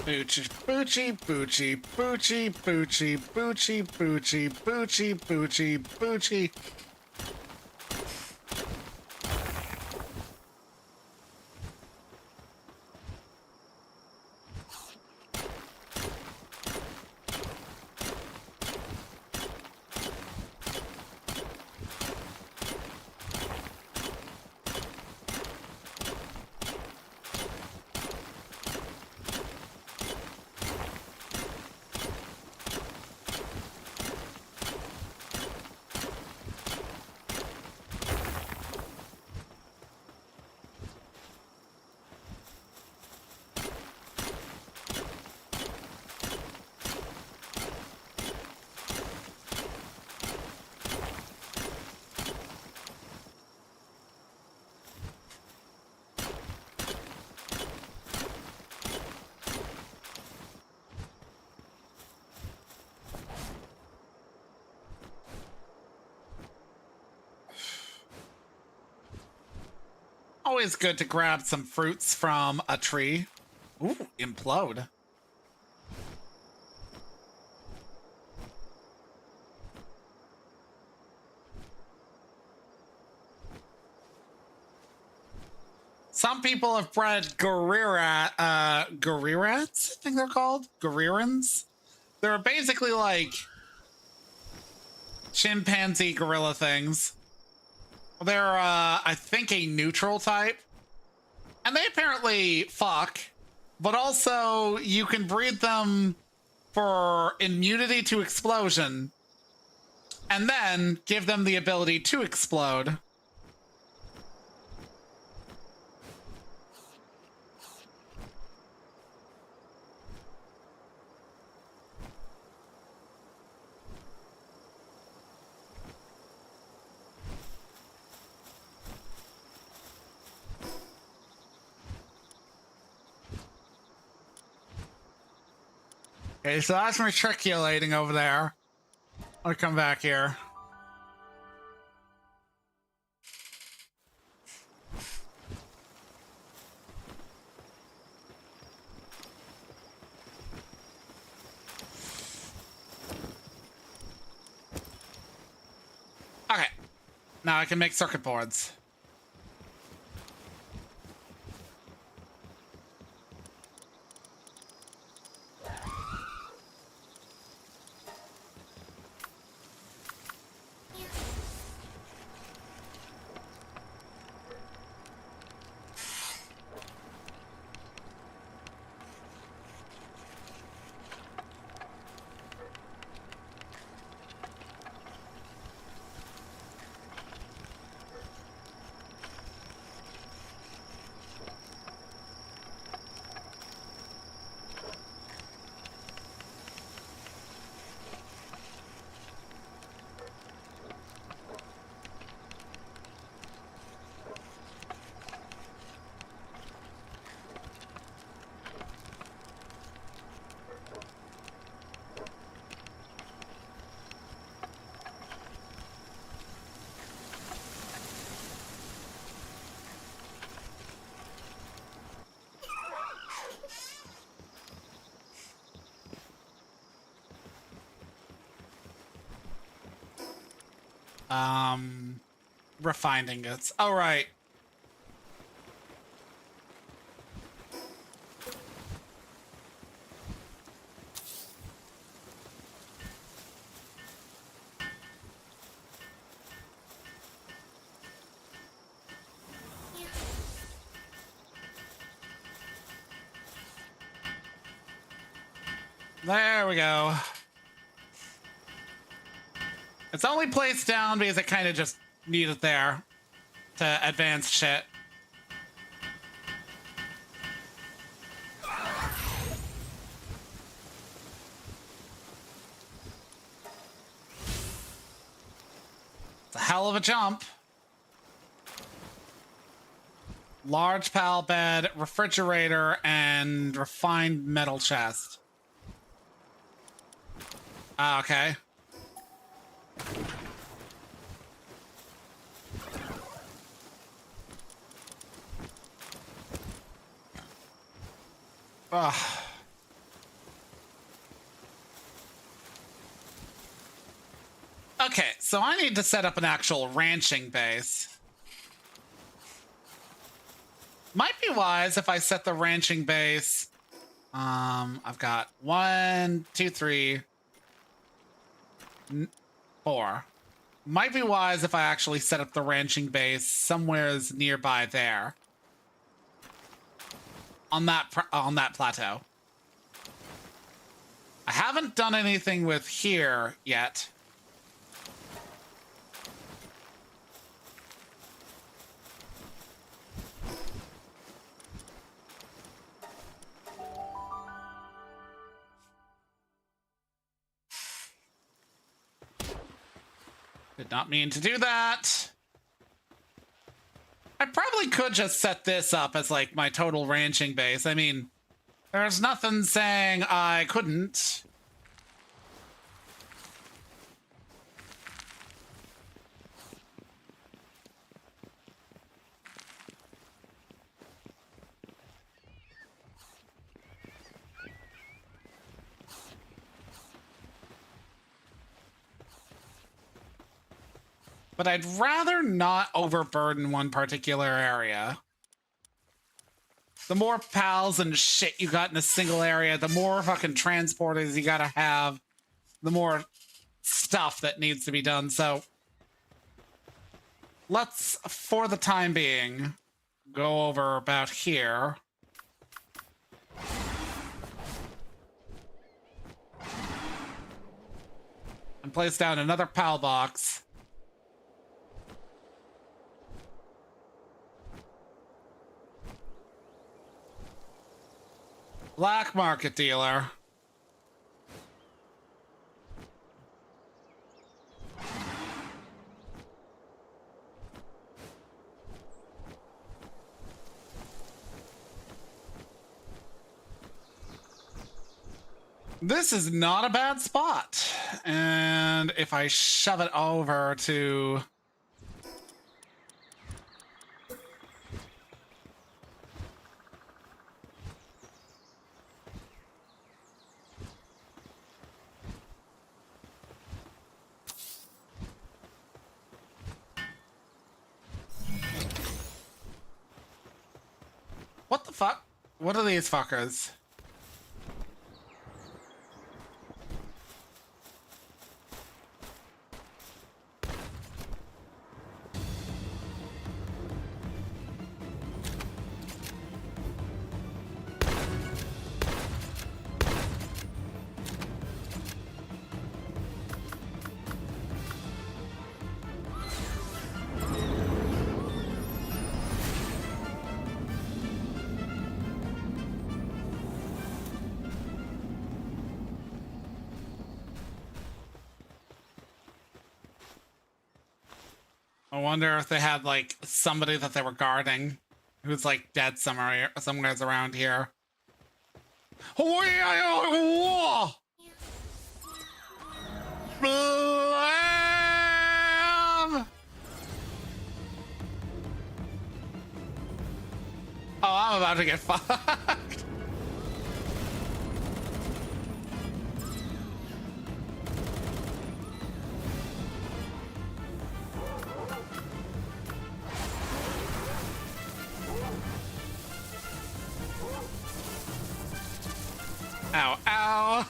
Boochie, boochie, boochie, boochie, boochie, boochie, boochie, boochie, boochie, boochie. Always good to grab some fruits from a tree. Ooh, implode. Some people have bred gorirats, I think they're called? Gorirans? They're basically like chimpanzee gorilla things. They're, I think, a neutral type. And they apparently fuck, but also you can breed them for immunity to explosion and then give them the ability to explode. Okay, so that's matriculating over there. I'll come back here. Okay, now I can make circuit boards. Refined ingots. All right. There we go. It's only placed down because I kind of just need it there to advance shit. It's a hell of a jump. Large pal bed, refrigerator, and refined metal chest. Okay. Ugh. Okay, so I need to set up an actual ranching base. Might be wise if I set the ranching base. I've got 1, 2, 3, 4. Might be wise if I actually set up the ranching base somewhere nearby there. On that plateau. I haven't done anything with here yet. Did not mean to do that. I probably could just set this up as like my total ranching base. I mean, there's nothing saying I couldn't. But I'd rather not overburden one particular area. The more pals and shit you got in a single area, the more fucking transporters you gotta have, the more stuff that needs to be done. So let's, for the time being, go over about here. And place down another pal box. Black market dealer. This is not a bad spot. And if I shove it over to... What the fuck? What are these fuckers? I wonder if they had like somebody that they were guarding who's like dead somewhere around here. Oh, I'm about to get fucked. Ow, ow.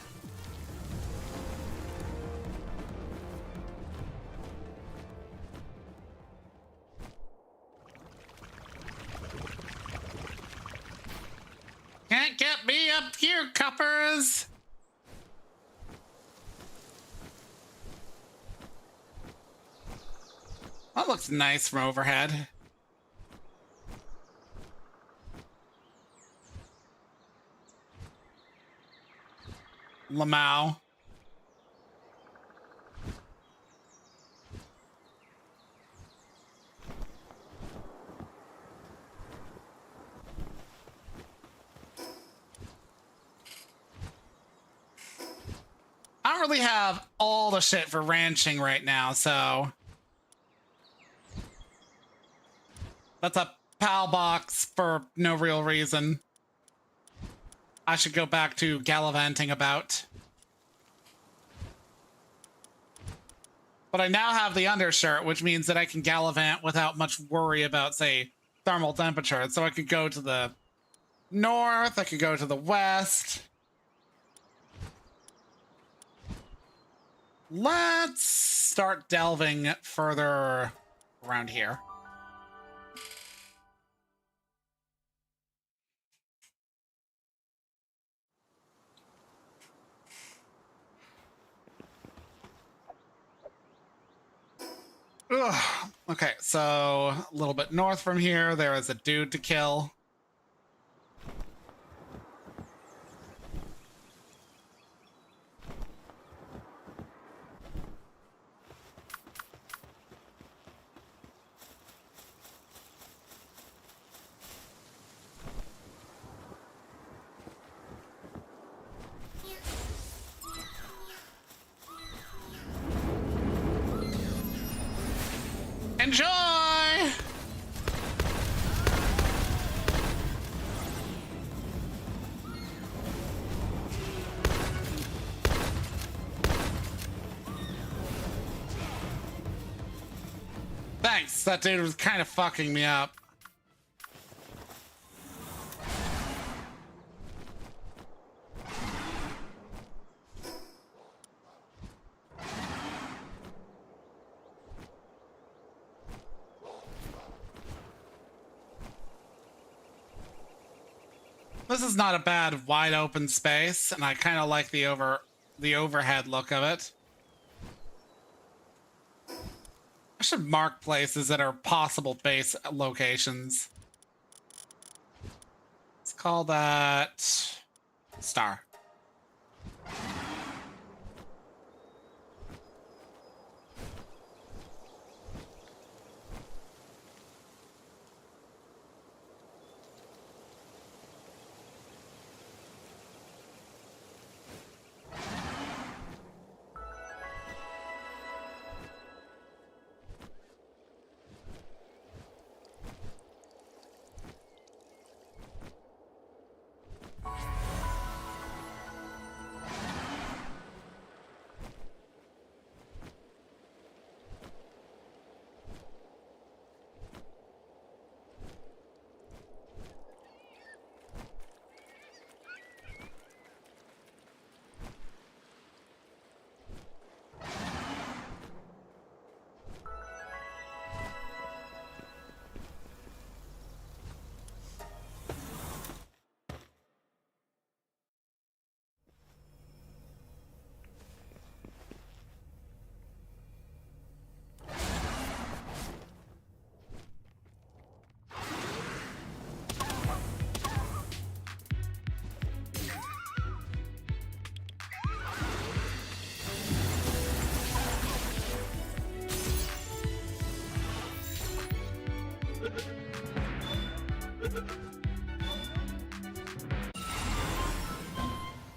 Can't get me up here, cuppers. That looks nice from overhead. Lamau. I don't really have all the shit for ranching right now, so that's a PAL box for no real reason. I should go back to gallivanting about. But I now have the undershirt, which means that I can gallivant without much worry about, say, thermal temperature. So I could go to the north, I could go to the west. Let's start delving further around here. Ugh. Okay, so a little bit north from here, there is a dude to kill. Enjoy! Thanks, that dude was kind of fucking me up. This is not a bad wide open space, and I kind of like the overhead look of it. I should mark places that are possible base locations. Let's call that star.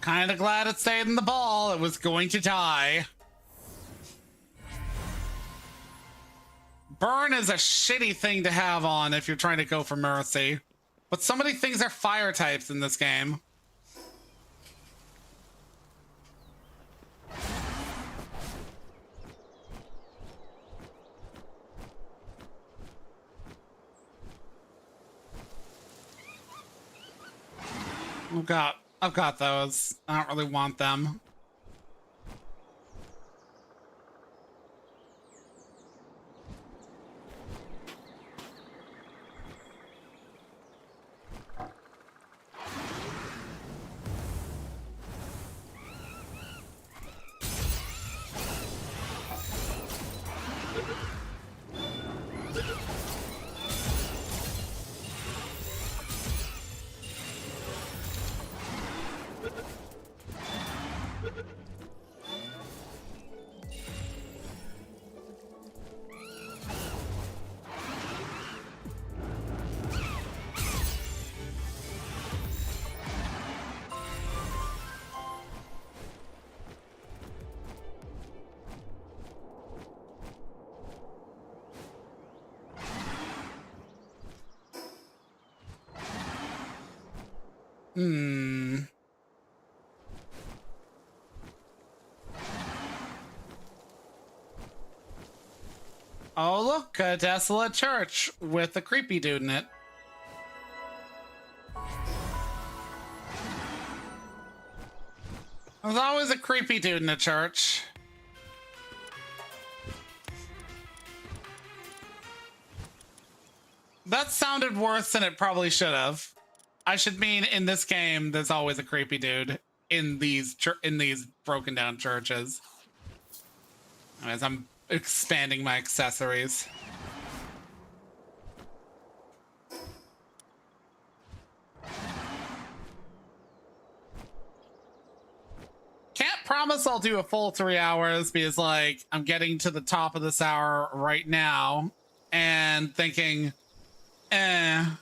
Kind of glad it stayed in the ball. It was going to die. Burn is a shitty thing to have on if you're trying to go for mercy. But so many things are fire types in this game. I've got those. I don't really want them. Oh, look, a desolate church with a creepy dude in it. There's always a creepy dude in a church. That sounded worse than it probably should have. I should mean in this game, there's always a creepy dude in these broken down churches. As I'm expanding my accessories. Can't promise I'll do a full 3 hours because, like, I'm getting to the top of this hour right now and thinking, it's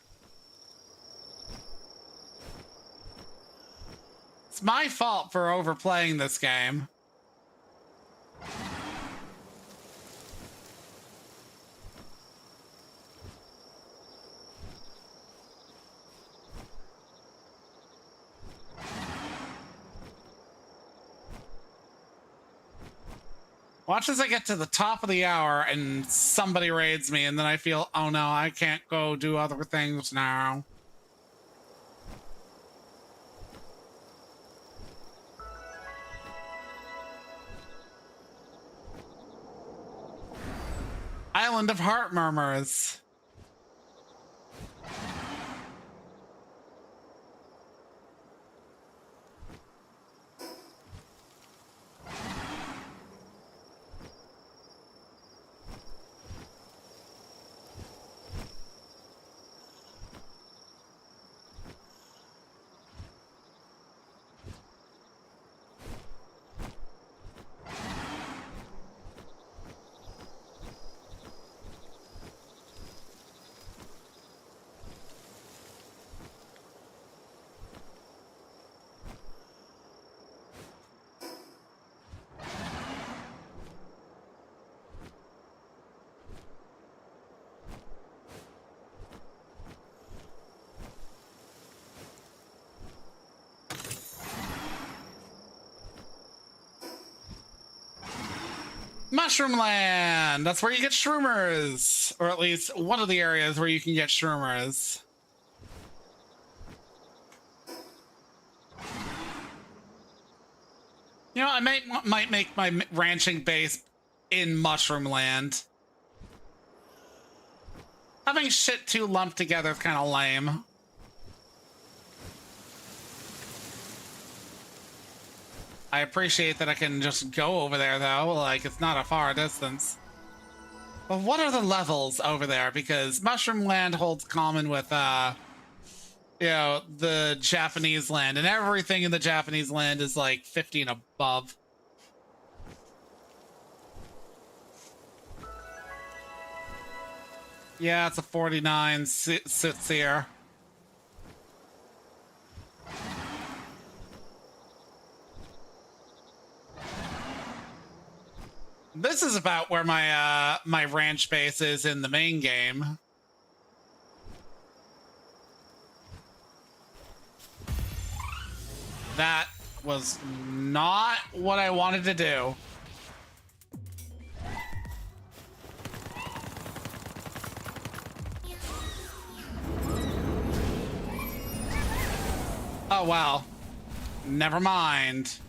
my fault for overplaying this game. Watch as I get to the top of the hour and somebody raids me, and then I feel, oh no, I can't go do other things now. Island of Heart Murmurs. Mushroom Land! That's where you get shroomers! Or at least one of the areas where you can get shroomers. You know, I might make my ranching base in Mushroom Land. Having shit too lumped together is kind of lame. I appreciate that I can just go over there, though. Like, it's not a far distance. But what are the levels over there? Because Mushroom Land holds common with, you know, the Japanese land. And everything in the Japanese land is, like, 50 and above. Yeah, it's a 49 sits here. This is about where my my ranch base is in the main game. That was not what I wanted to do. Oh, wow. Never mind.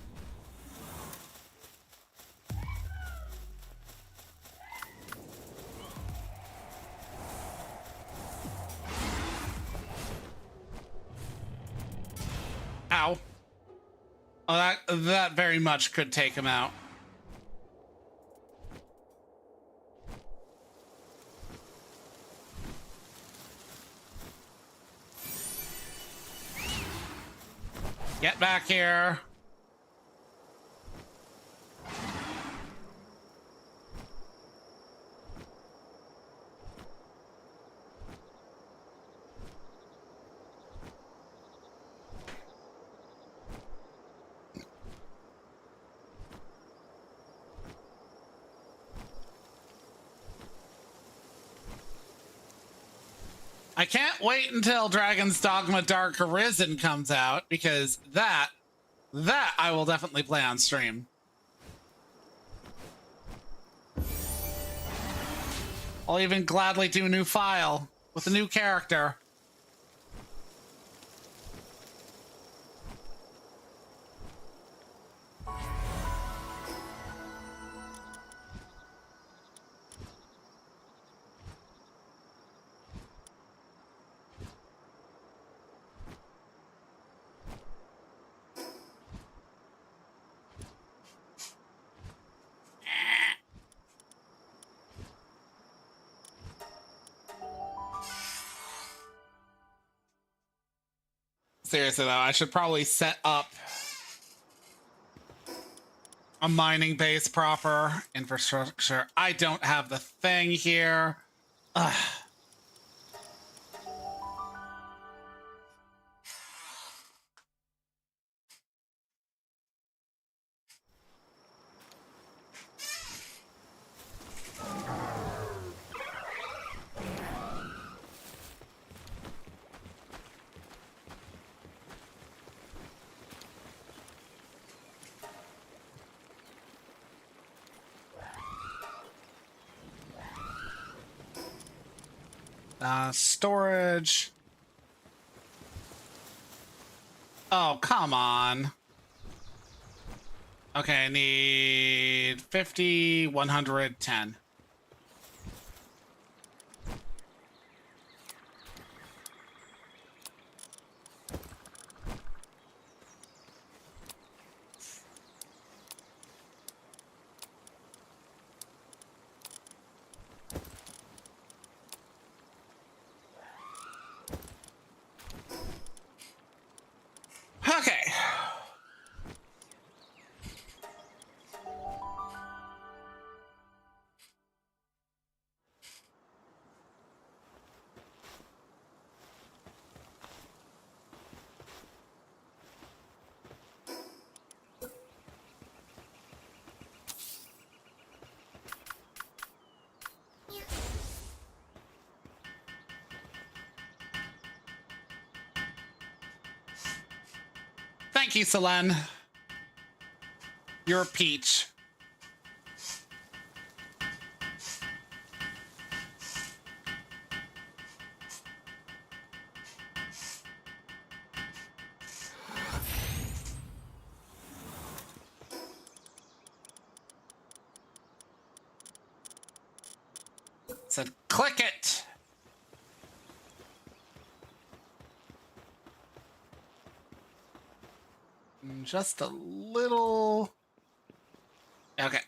Ow. Oh, that very much could take him out. Get back here. I can't wait until Dragon's Dogma Dark Arisen comes out, because that I will definitely play on stream. I'll even gladly do a new file with a new character. Seriously though, I should probably set up a mining base proper infrastructure. I don't have the thing here. Ugh. Storage. Oh, come on. Okay, I need 50, 110. Okay. Thank you, Selene. You're a peach. Said click it. Just a little. Okay.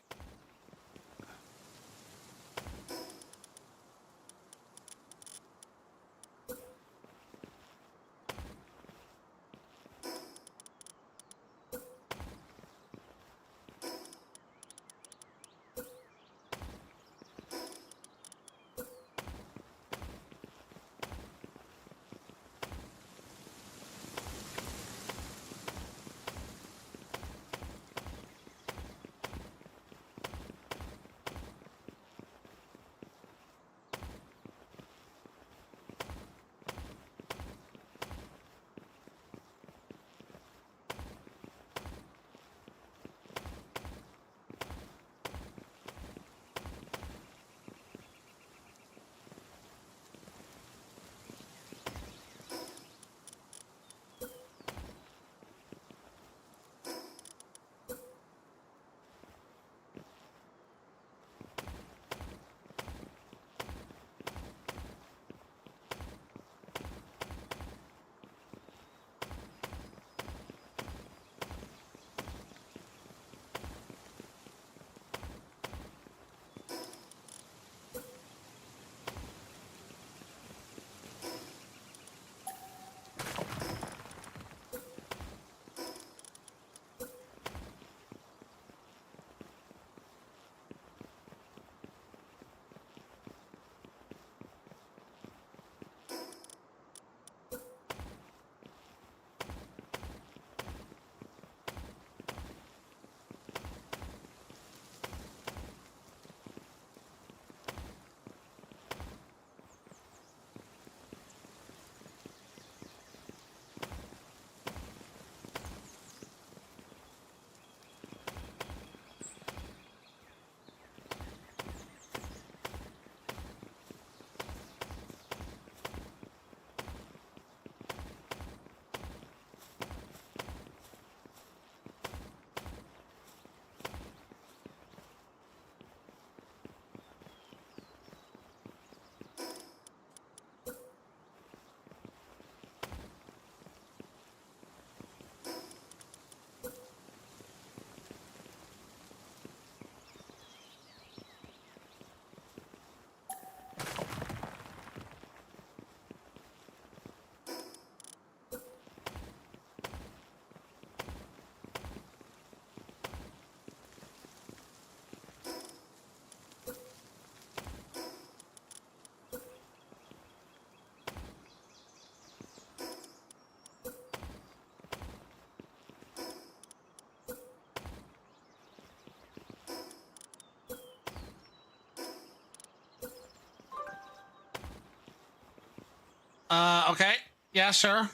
Okay. Yeah, sure.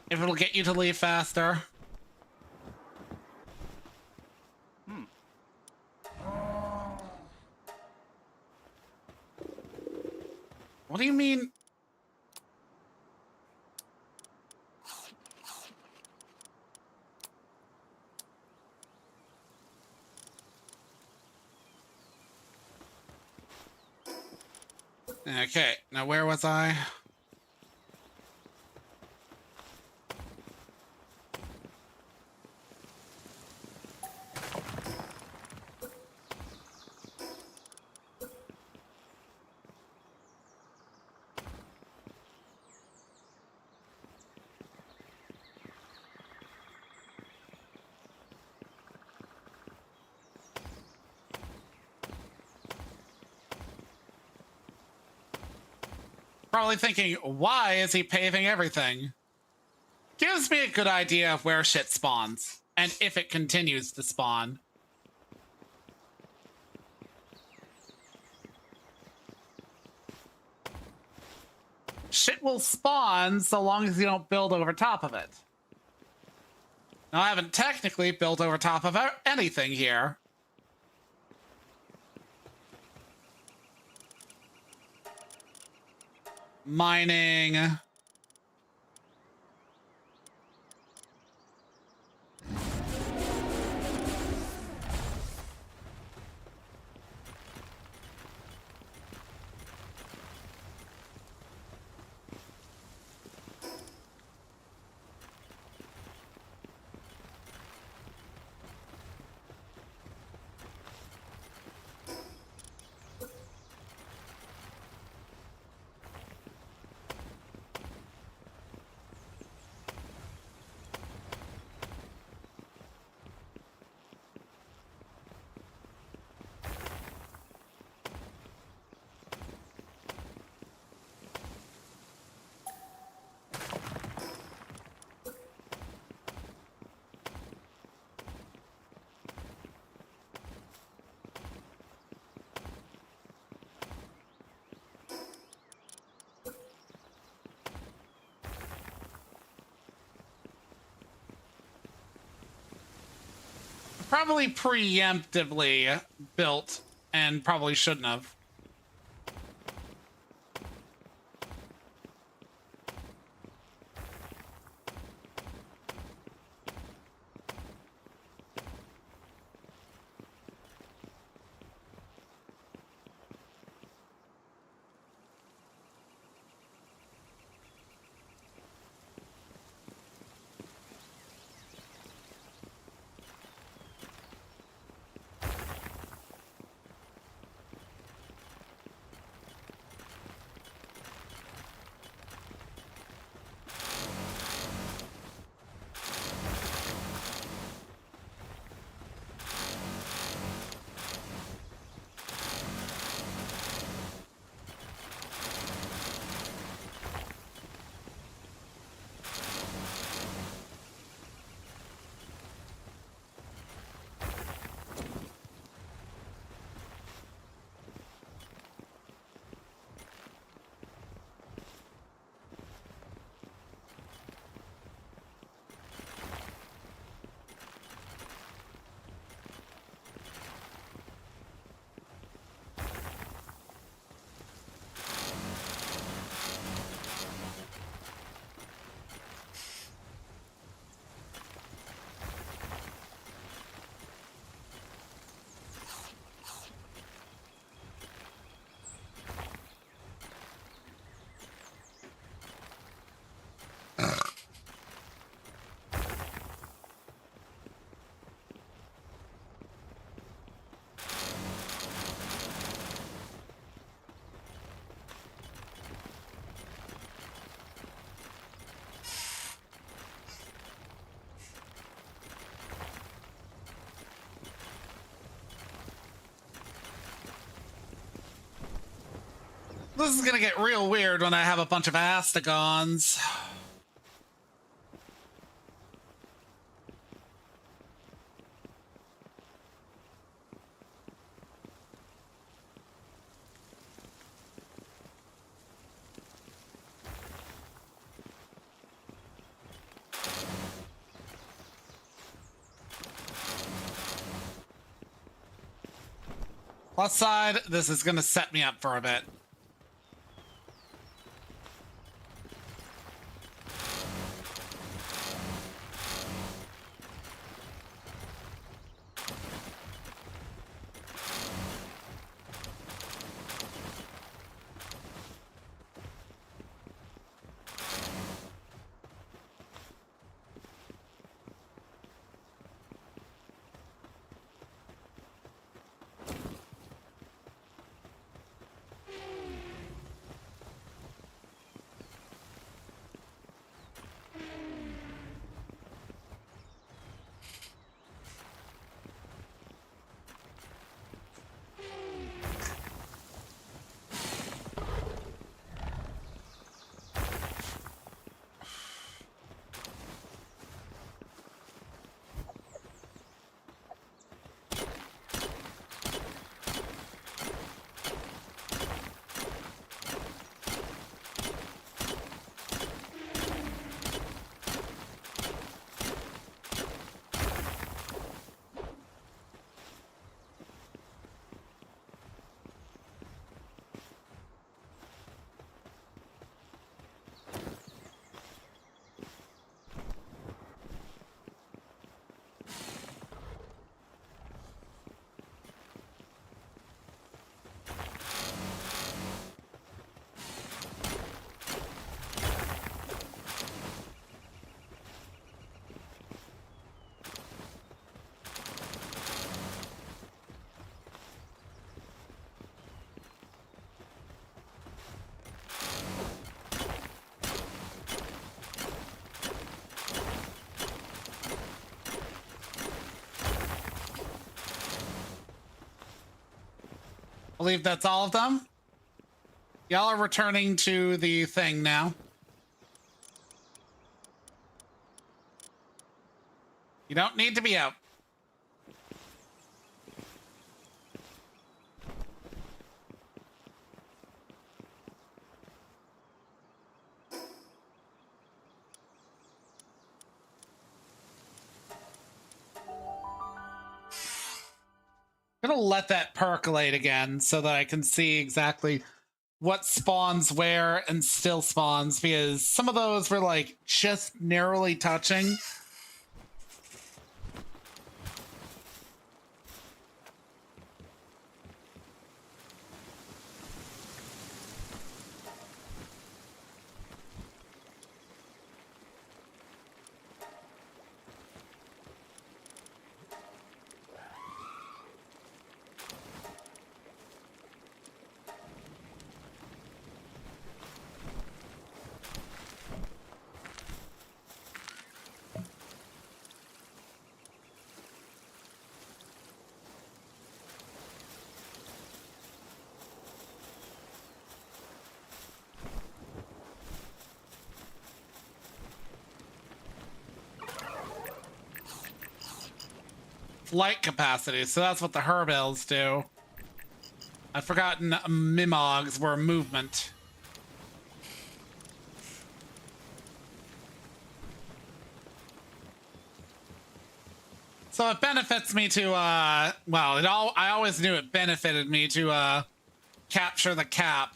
If it'll get you to leave faster. What do you mean? Okay, now where was I? Probably thinking, why is he paving everything? Gives me a good idea of where shit spawns, and if it continues to spawn. Shit will spawn so long as you don't build over top of it. Now, I haven't technically built over top of anything here. Mining. Probably preemptively built and probably shouldn't have. This is gonna get real weird when I have a bunch of Astegons. Plus side, this is gonna set me up for a bit. I believe that's all of them. Y'all are returning to the thing now. You don't need to be out. I'm gonna let that percolate again so that I can see exactly what spawns where and still spawns, because some of those were like just narrowly touching. Flight capacity, so that's what the Herbils do. I've forgotten Mimogs were movement. So it benefits me to, well, I always knew it benefited me to capture the cap.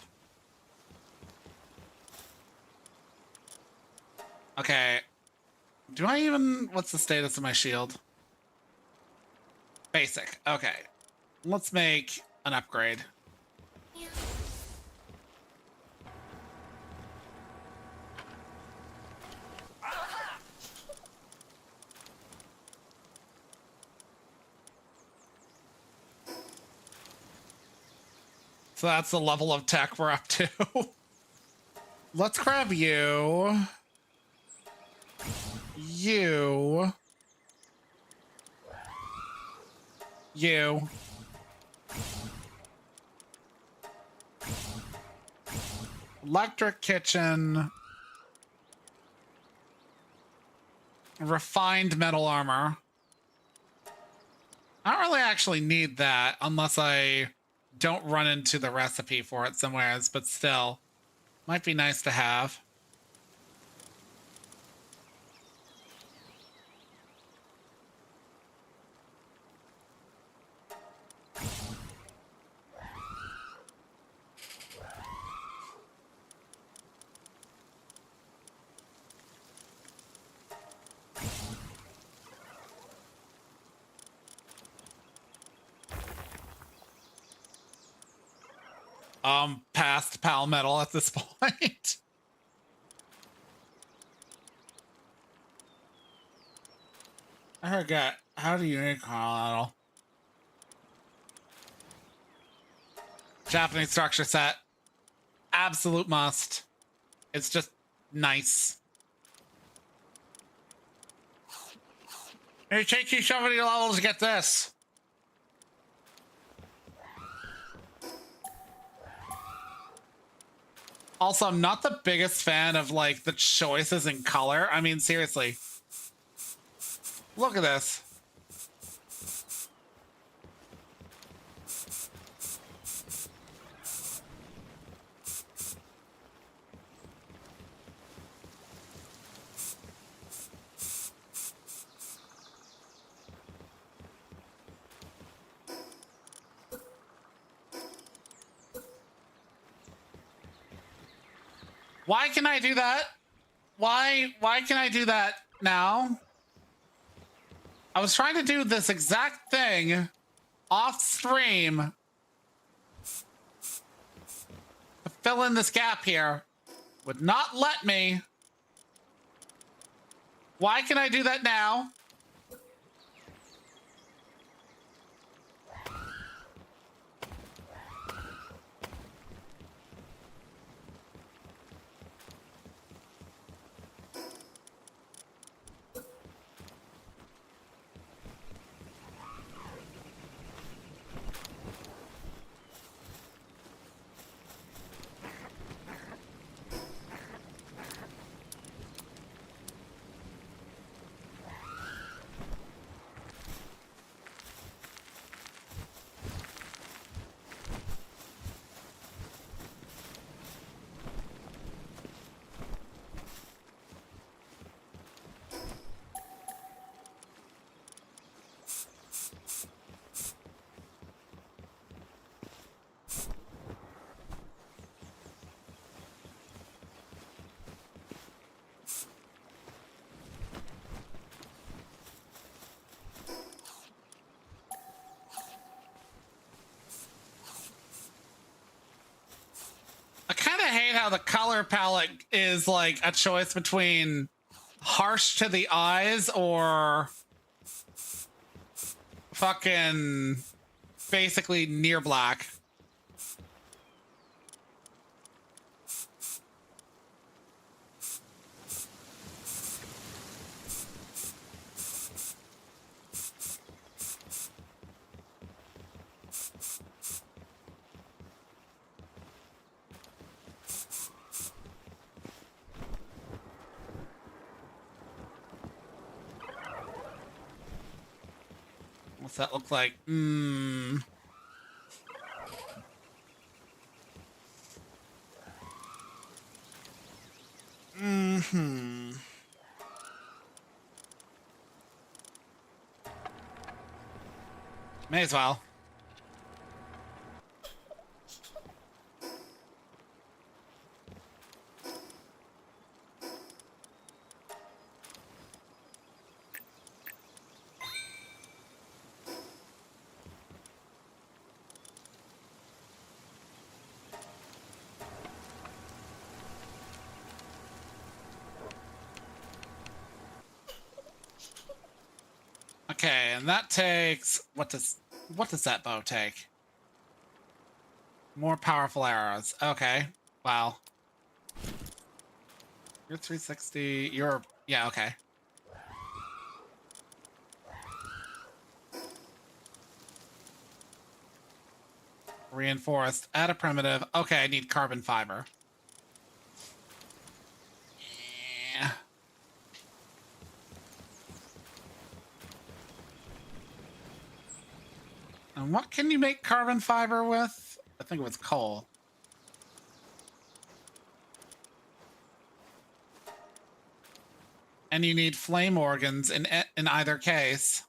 Okay. Do I even, what's the status of my shield? Basic. Okay. Let's make an upgrade. So that's the level of tech we're up to. Let's grab you. You. You. Electric kitchen. Refined metal armor. I don't really actually need that unless I don't run into the recipe for it somewhere else, but still. Might be nice to have. Past Pal Metal at this point. I forgot. How do you make Colorado? Japanese structure set. Absolute must. It's just nice. It takes you so many levels to get this. Also, I'm not the biggest fan of like the choices in color. I mean, seriously. Look at this. Why can I do that? Why can I do that now? I was trying to do this exact thing off stream to fill in this gap here. Would not let me. Why can I do that now? I kind of hate how the color palette is like a choice between harsh to the eyes or fucking basically near black. What's that look like? Mm-hmm. May as well. Okay, and that takes what does that bow take? More powerful arrows. Okay. Wow. You're 360. Yeah, okay. Reinforced. Add a primitive. Okay, I need carbon fiber. Yeah. And what can you make carbon fiber with? I think it was coal. And you need flame organs in either case.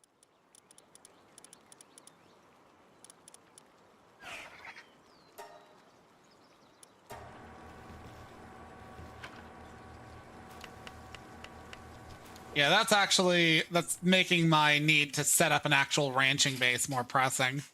Yeah, that's making my need to set up an actual ranching base more pressing.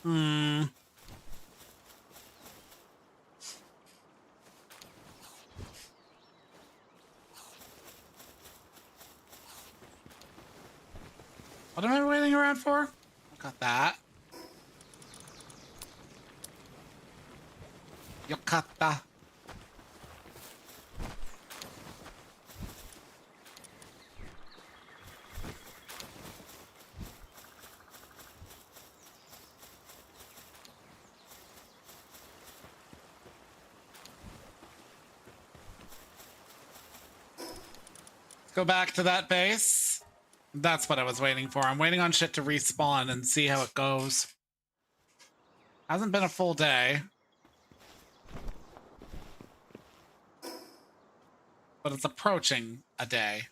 Hmm. What am I waiting around for? Got that. Yokata. Go back to that base. That's what I was waiting for. I'm waiting on shit to respawn and see how it goes. Hasn't been a full day. But it's approaching a day.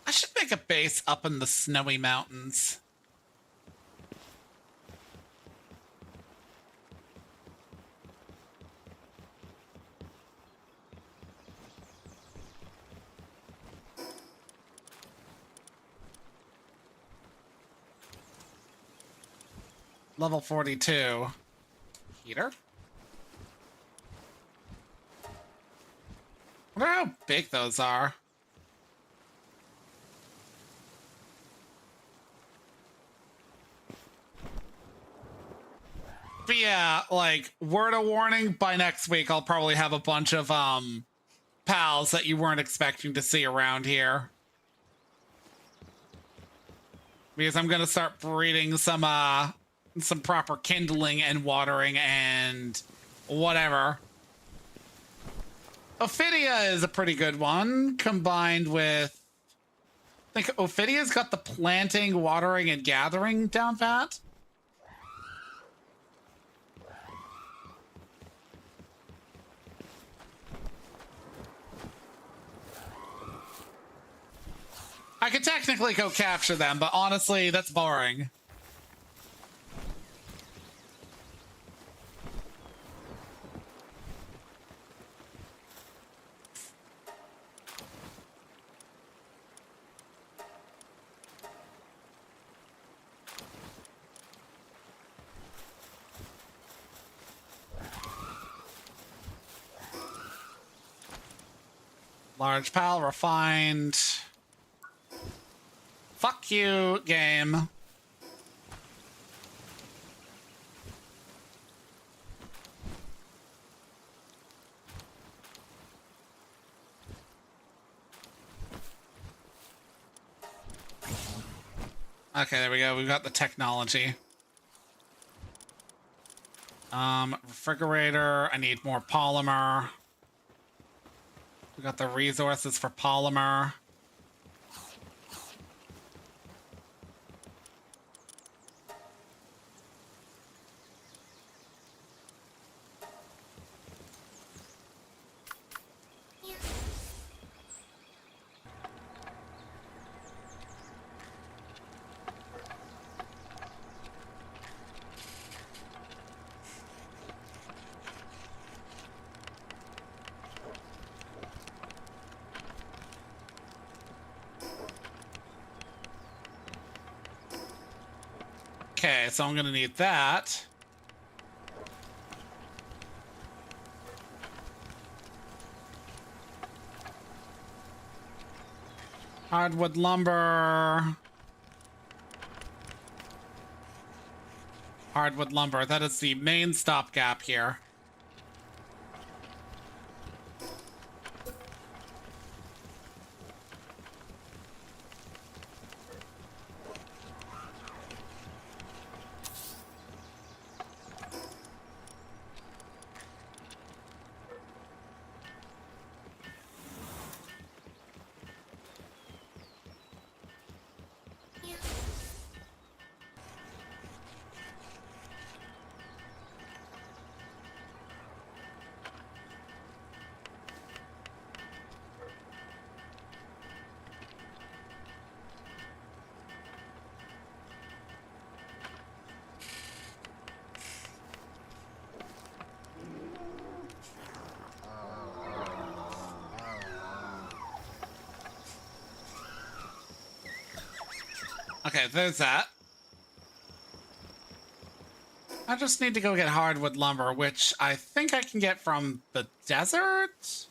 I should make a base up in the snowy mountains. Level 42. Heater? I wonder how big those are. But yeah, like, word of warning, by next week I'll probably have a bunch of pals that you weren't expecting to see around here. Because I'm gonna start breeding some proper kindling and watering and whatever. Ophidia is a pretty good one, combined with... I think Ophidia's got the planting, watering, and gathering down pat. I could technically go capture them, but honestly, that's boring. Large pal, refined. Fuck you, game. Okay, there we go. We've got the technology. Refrigerator. I need more polymer. We got the resources for polymer. Okay, so I'm gonna need that. Hardwood lumber. Hardwood lumber. That is the main stopgap here. Okay, there's that. I just need to go get hardwood lumber, which I think I can get from the desert?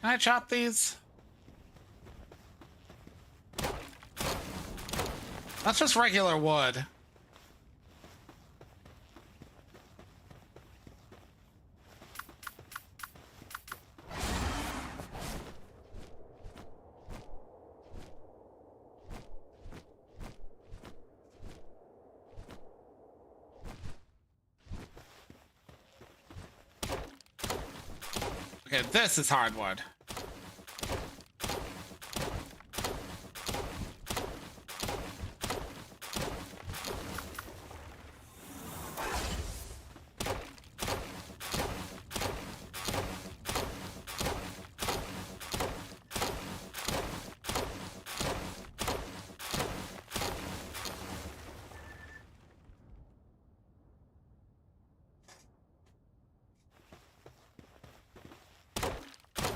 Can I chop these? That's just regular wood. Okay, this is hardwood.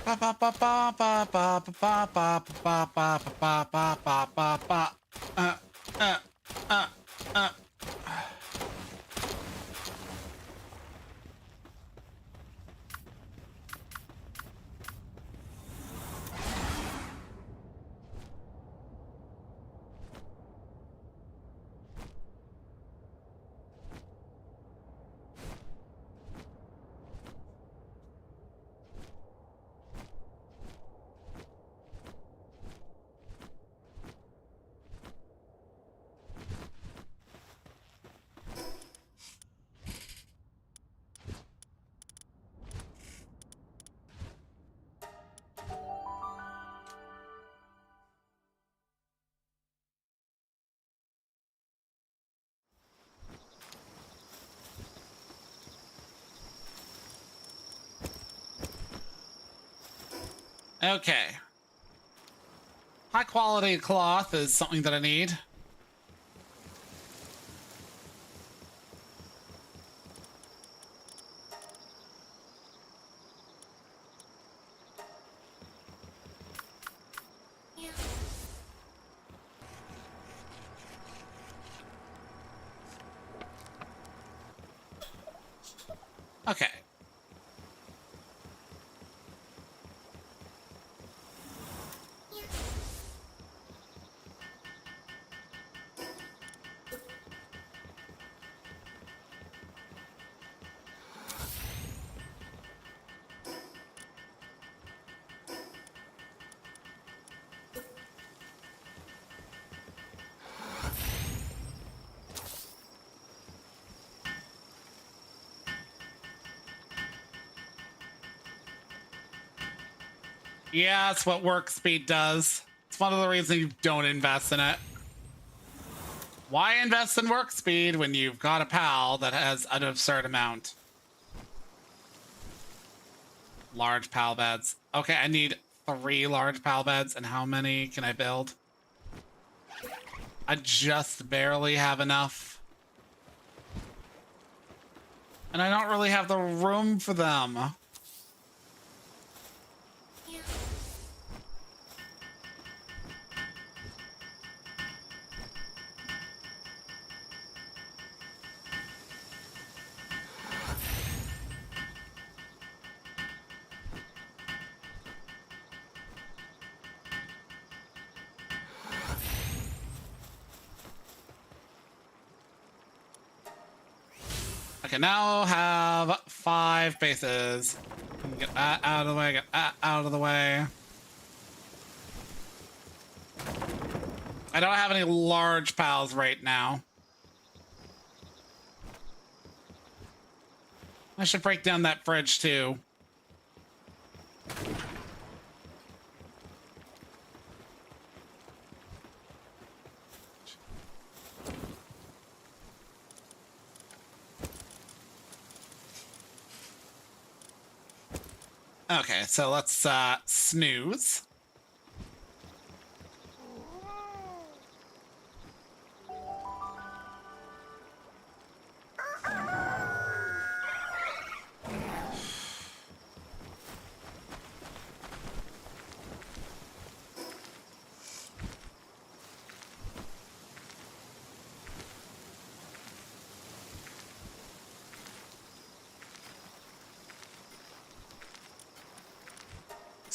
Ba ba ba ba ba ba ba ba ba ba ba ba ba ba ba. Uh, uh, uh, uh. Okay. High quality cloth is something that I need. Okay. Yeah, that's what work speed does. It's one of the reasons you don't invest in it. Why invest in work speed when you've got a pal that has an absurd amount? Large pal beds. Okay, I need 3 large pal beds, and how many can I build? I just barely have enough. And I don't really have the room for them. Okay, now have 5 bases. Get that out of the way, get that out of the way. I don't have any large pals right now. I should break down that fridge too. Okay, so let's snooze.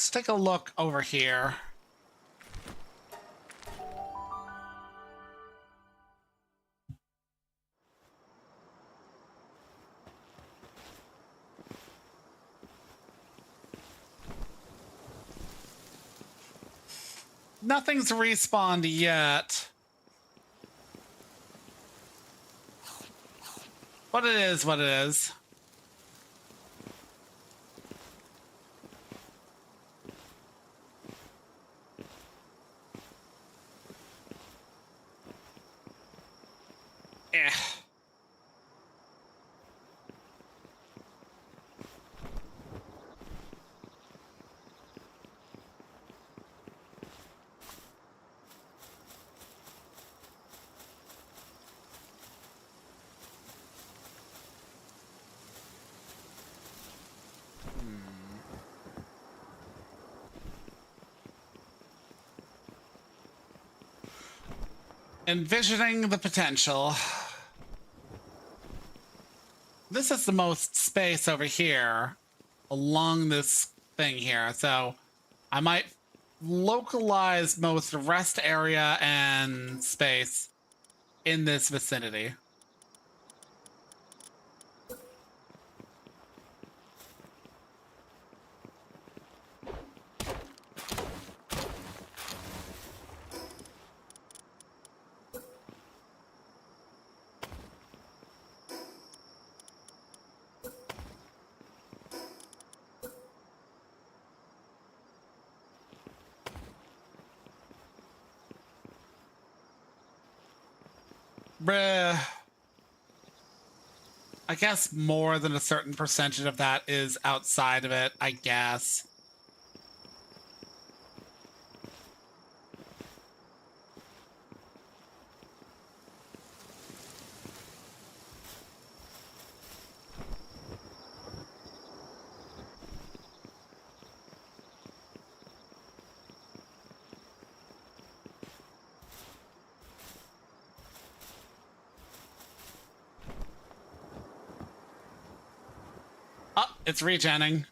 let's take a look over here. Nothing's respawned yet. But it is what it is. Eh. Envisioning the potential. This is the most space over here along this thing here. So I might localize most rest area and space in this vicinity. Bruh. I guess more than a certain percentage of that is outside of it, I guess. Oh, it's regenning.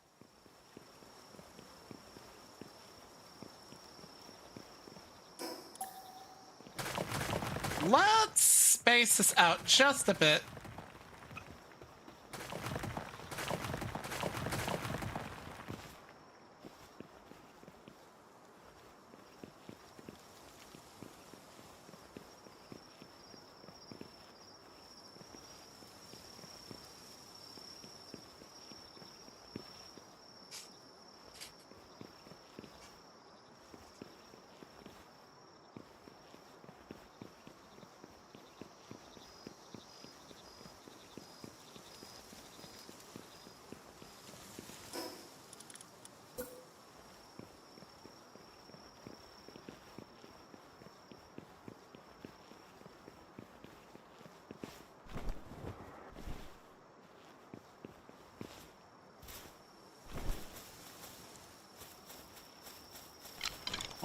Let's space this out just a bit.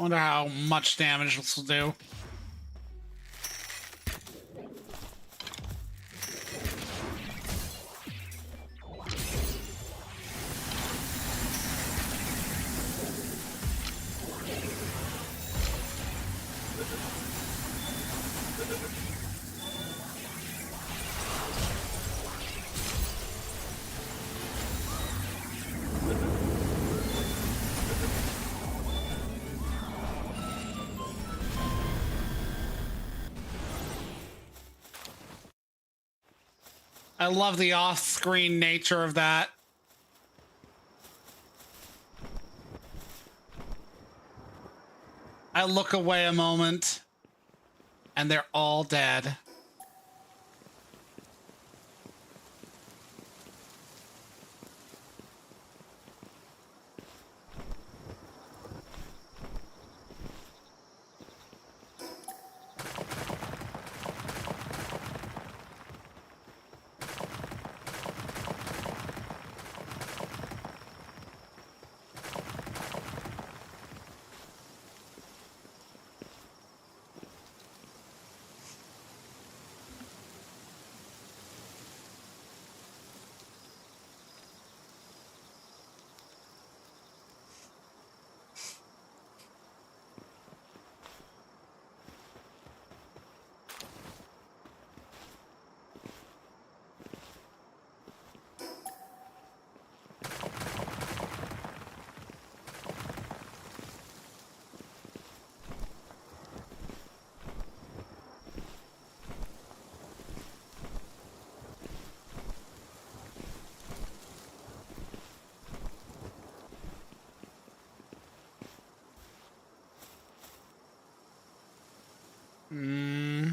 I wonder how much damage this will do. I love the off-screen nature of that. I look away a moment, and they're all dead. Hmm.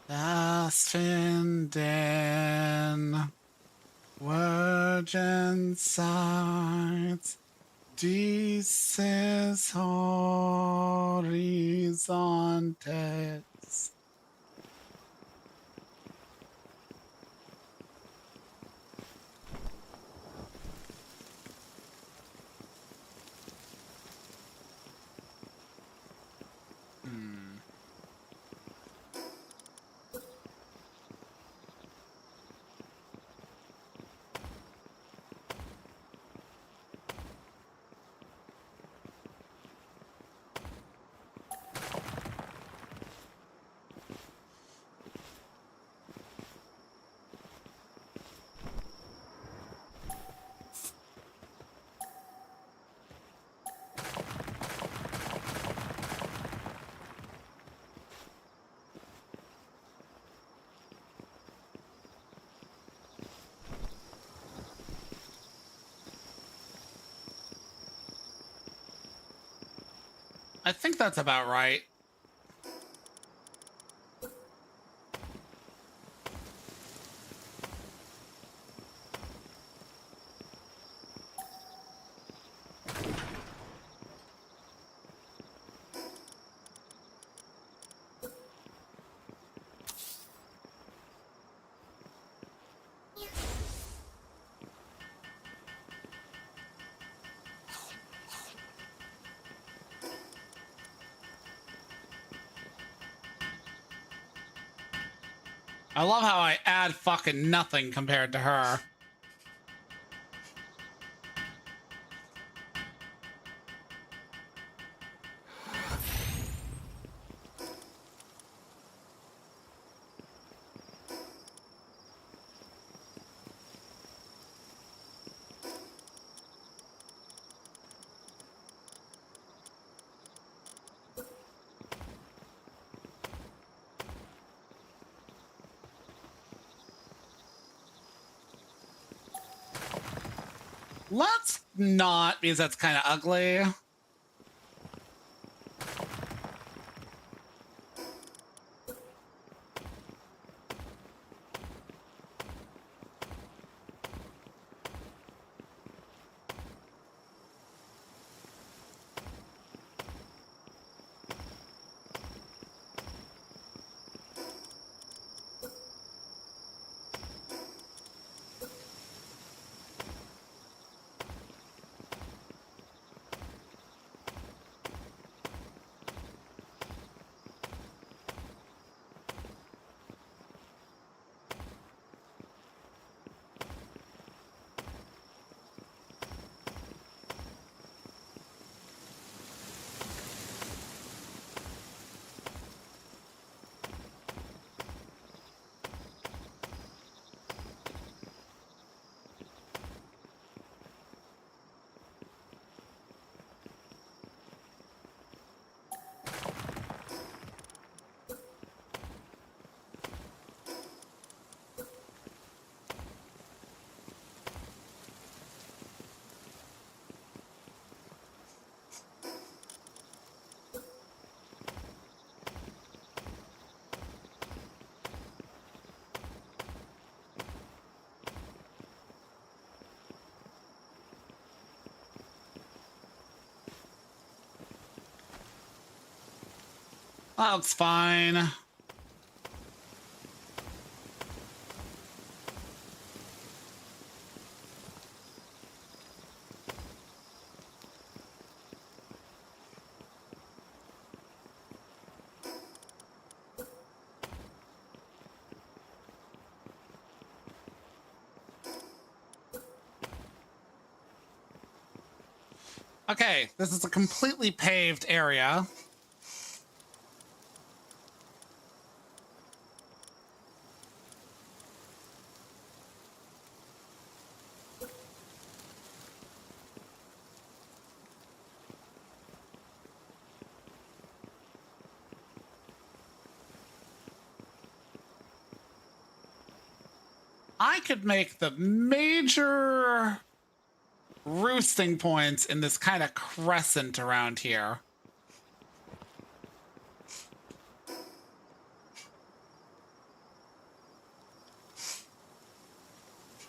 Asfinden, Virgin sides, dieses Horizontes. I think that's about right. I love how I add fucking nothing compared to her. Let's not, because that's kind of ugly. That looks fine. Okay, this is a completely paved area. I could make the major roosting points in this kind of crescent around here.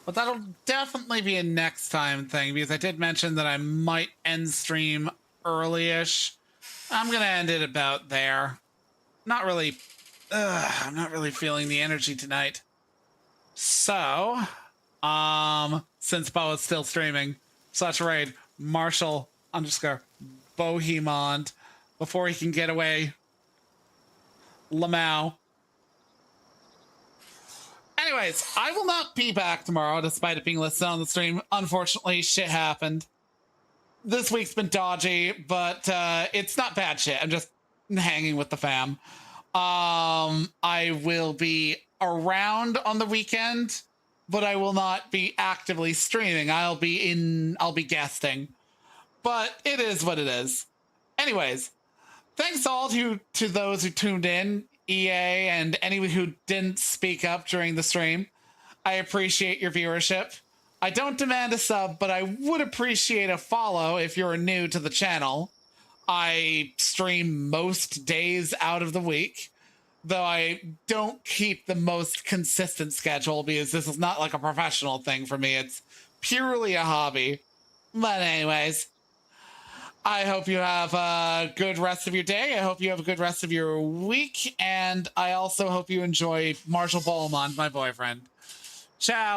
But that'll definitely be a next time thing, because I did mention that I might end stream early-ish. I'm going to end it about there. Not really... I'm not really feeling the energy tonight. So, since Bo is still streaming, such raid, Marshall _ Bohemond, before he can get away. Lamau. Anyways, I will not be back tomorrow, despite it being listed on the stream. Unfortunately, shit happened. This week's been dodgy, but it's not bad shit. I'm just hanging with the fam. I will be around on the weekend, but I will not be actively streaming. I'll be guesting. But it is what it is. Anyways, thanks all to those who tuned in. EA and anyone who didn't speak up during the stream. I appreciate your viewership. I don't demand a sub, but I would appreciate a follow if you're new to the channel. I stream most days out of the week, though I don't keep the most consistent schedule because this is not like a professional thing for me. It's purely a hobby. But anyways, I hope you have a good rest of your day. I hope you have a good rest of your week. And I also hope you enjoy Marshall Bohemond, my boyfriend. Ciao.